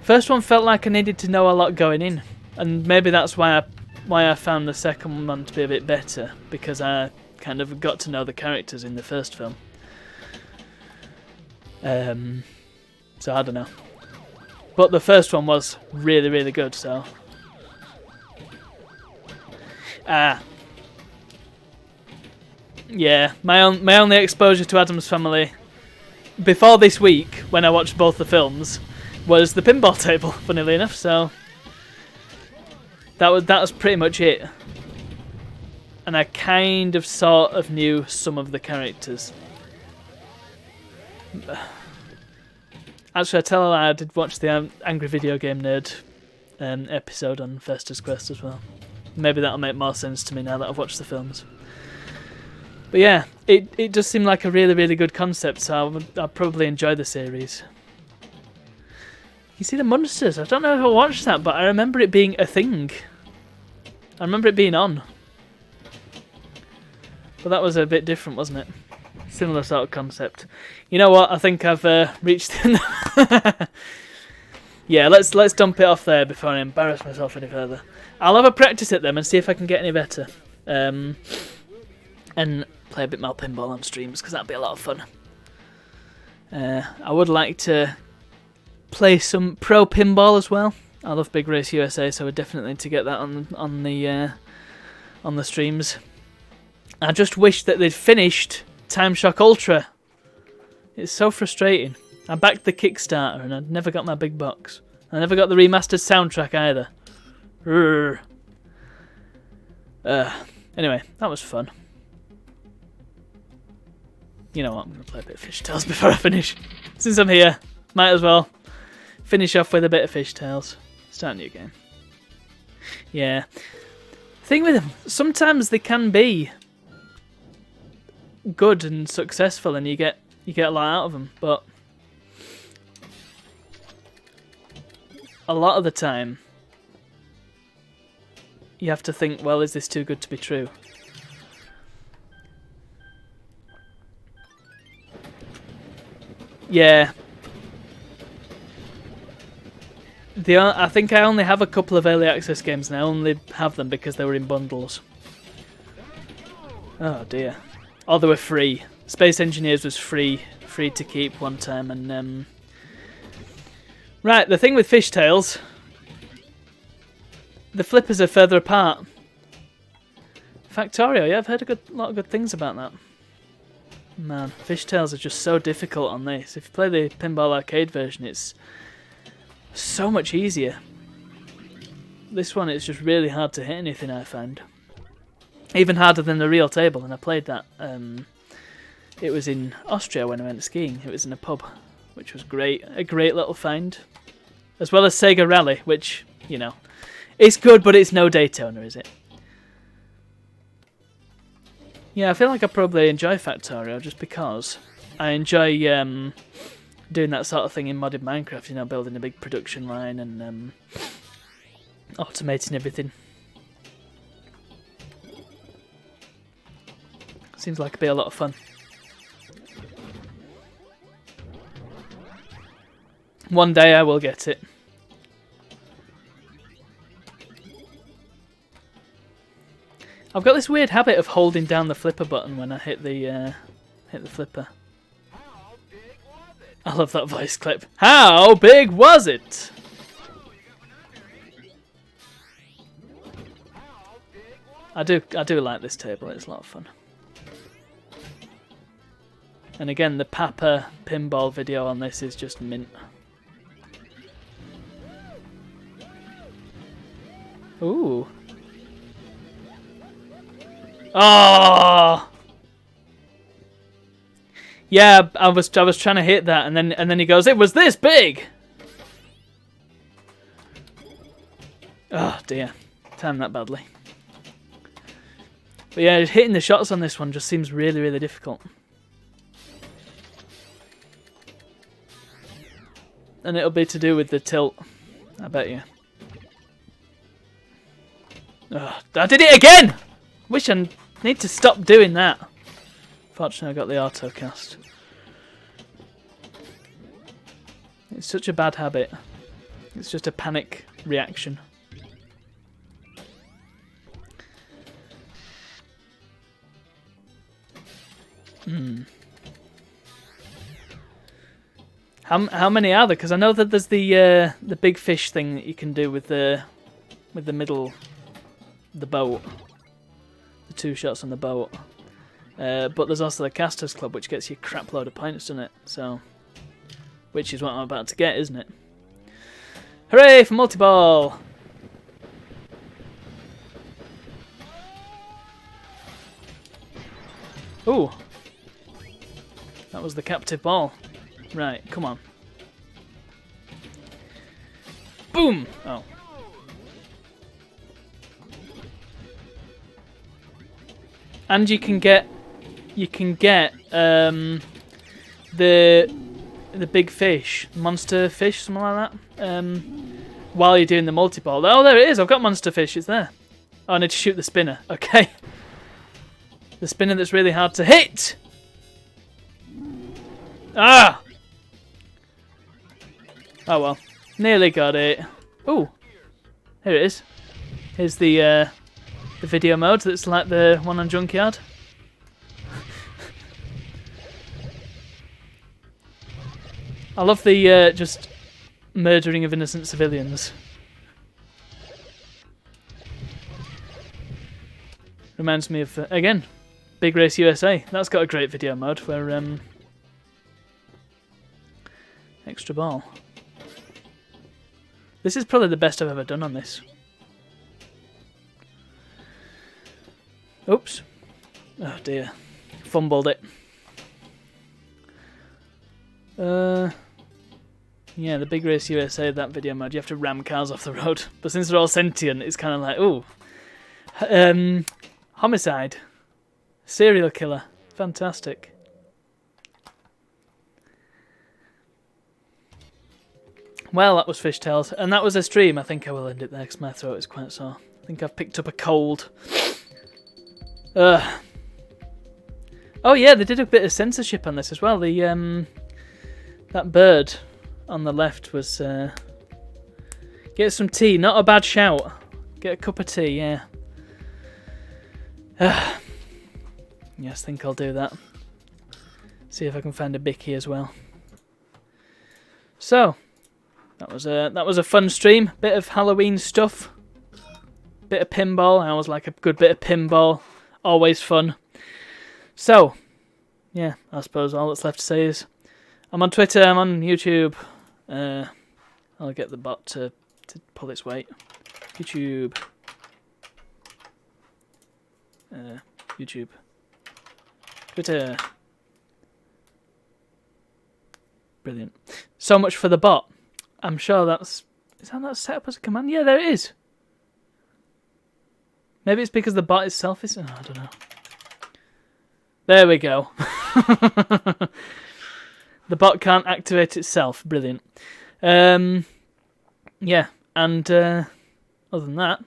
felt like I needed to know a lot going in, and maybe that's why I found the second one to be a bit better, because I kind of got to know the characters in the first film. So I don't know, but the first one was really, really good. So. Yeah, my only exposure to Addams Family before this week, when I watched both the films, was the pinball table, funnily enough. So that was pretty much it. And I kind of sort of knew some of the characters. Actually, I tell a lie, I did watch the Angry Video Game Nerd episode on Fester's Quest as well. Maybe that'll make more sense to me now that I've watched the films. But yeah, it does seem like a really, really good concept, so I'd probably enjoy the series. You see the Munsters? I don't know if I watched that, but I remember it being a thing. I remember it being on. But that was a bit different, wasn't it? Similar sort of concept. You know what? I think I've reached the... Yeah, let's dump it off there before I embarrass myself any further. I'll have a practice at them and see if I can get any better. And play a bit more pinball on streams, because that'd be a lot of fun. I would like to play some pro pinball as well. I love Big Race USA, so we definitely need to get that on the streams. I just wish that they'd finished Time Shock Ultra. It's so frustrating. I backed the Kickstarter and I never got my big box. I never got the remastered soundtrack either. Anyway, that was fun. You know what, I'm going to play a bit of Fish Tales before I finish. Since I'm here, might as well finish off with a bit of Fish Tales. Start a new game. Yeah. Thing with them, sometimes they can be good and successful and you get a lot out of them, but a lot of the time you have to think, well, is this too good to be true? Yeah. I think I only have a couple of early access games and I only have them because they were in bundles. Oh dear. Oh, they were free. Space Engineers was free to keep one time, and right, the thing with Fish Tales, the flippers are further apart. Factorio, yeah, I've heard a lot of good things about that. Man, Fish Tales are just so difficult on this. If you play the Pinball Arcade version, it's so much easier. This one, it's just really hard to hit anything, I find. Even harder than the real table, and I played that. It was in Austria when I went skiing. It was in a pub, which was great. A great little find. As well as Sega Rally, which, you know, it's good, but it's no Daytona, is it? Yeah, I feel like I probably enjoy Factorio just because I enjoy doing that sort of thing in modded Minecraft, you know, building a big production line and automating everything. Seems like it'd be a lot of fun. One day I will get it. I've got this weird habit of holding down the flipper button when I hit the flipper. I love that voice clip. How big was it? I do like this table. It's a lot of fun. And again, the Papa pinball video on this is just mint. Ooh. Oh. Yeah, I was trying to hit that, and then he goes, "It was this big." Oh dear, timed that badly. But yeah, hitting the shots on this one just seems really, really difficult. And it'll be to do with the tilt, I bet you. Oh, I did it again! Wish I need to stop doing that. Fortunately, I got the autocast. It's such a bad habit. It's just a panic reaction. How many are there? Because I know that there's the big fish thing that you can do with the middle, the boat, the 2 shots on the boat. But there's also the Casters Club, which gets you a crap load of points, doesn't it? So, which is what I'm about to get, isn't it? Hooray for multi-ball! Ooh, that was the captive ball. Right, come on. Boom! Oh. And you can get the big fish, monster fish, something like that. While you're doing the multi-ball. Oh, there it is. I've got monster fish. It's there. Oh, I need to shoot the spinner. Okay. The spinner that's really hard to hit. Ah! Oh well, nearly got it. Ooh, here it is. Here's the video mode that's like the one on Junkyard. I love the just murdering of innocent civilians. Reminds me of, again, Big Race USA. That's got a great video mode where, extra ball. This is probably the best I've ever done on this. Oops. Oh dear. Fumbled it. Yeah, the Big Race USA, that video mode, you have to ram cars off the road. But since they're all sentient, it's kind of like, ooh. Homicide. Serial killer. Fantastic. Well, that was Fishtails. And that was a stream. I think I will end it there because my throat is quite sore. I think I've picked up a cold. Oh yeah, they did a bit of censorship on this as well. The that bird on the left was get some tea, not a bad shout. Get a cup of tea, yeah. Yes, think I'll do that. See if I can find a bicky as well. So that was a fun stream. Bit of Halloween stuff. Bit of pinball. I always like a good bit of pinball. Always fun. So, yeah, I suppose all that's left to say is I'm on Twitter, I'm on YouTube. I'll get the bot to pull its weight. YouTube. YouTube. Twitter. Brilliant. So much for the bot. I'm sure that's... Is that not set up as a command? Yeah, there it is. Maybe it's because the bot itself is... Oh, I don't know. There we go. The bot can't activate itself. Brilliant. Yeah, and other than that,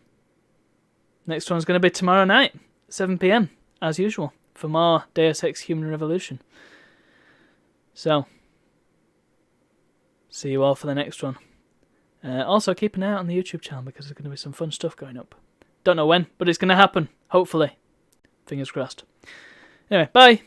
next one's going to be tomorrow night, 7 PM, as usual, for more Deus Ex Human Revolution. So, see you all for the next one. Also, keep an eye out on the YouTube channel because there's going to be some fun stuff going up. Don't know when, but it's going to happen, hopefully. Fingers crossed. Anyway, bye!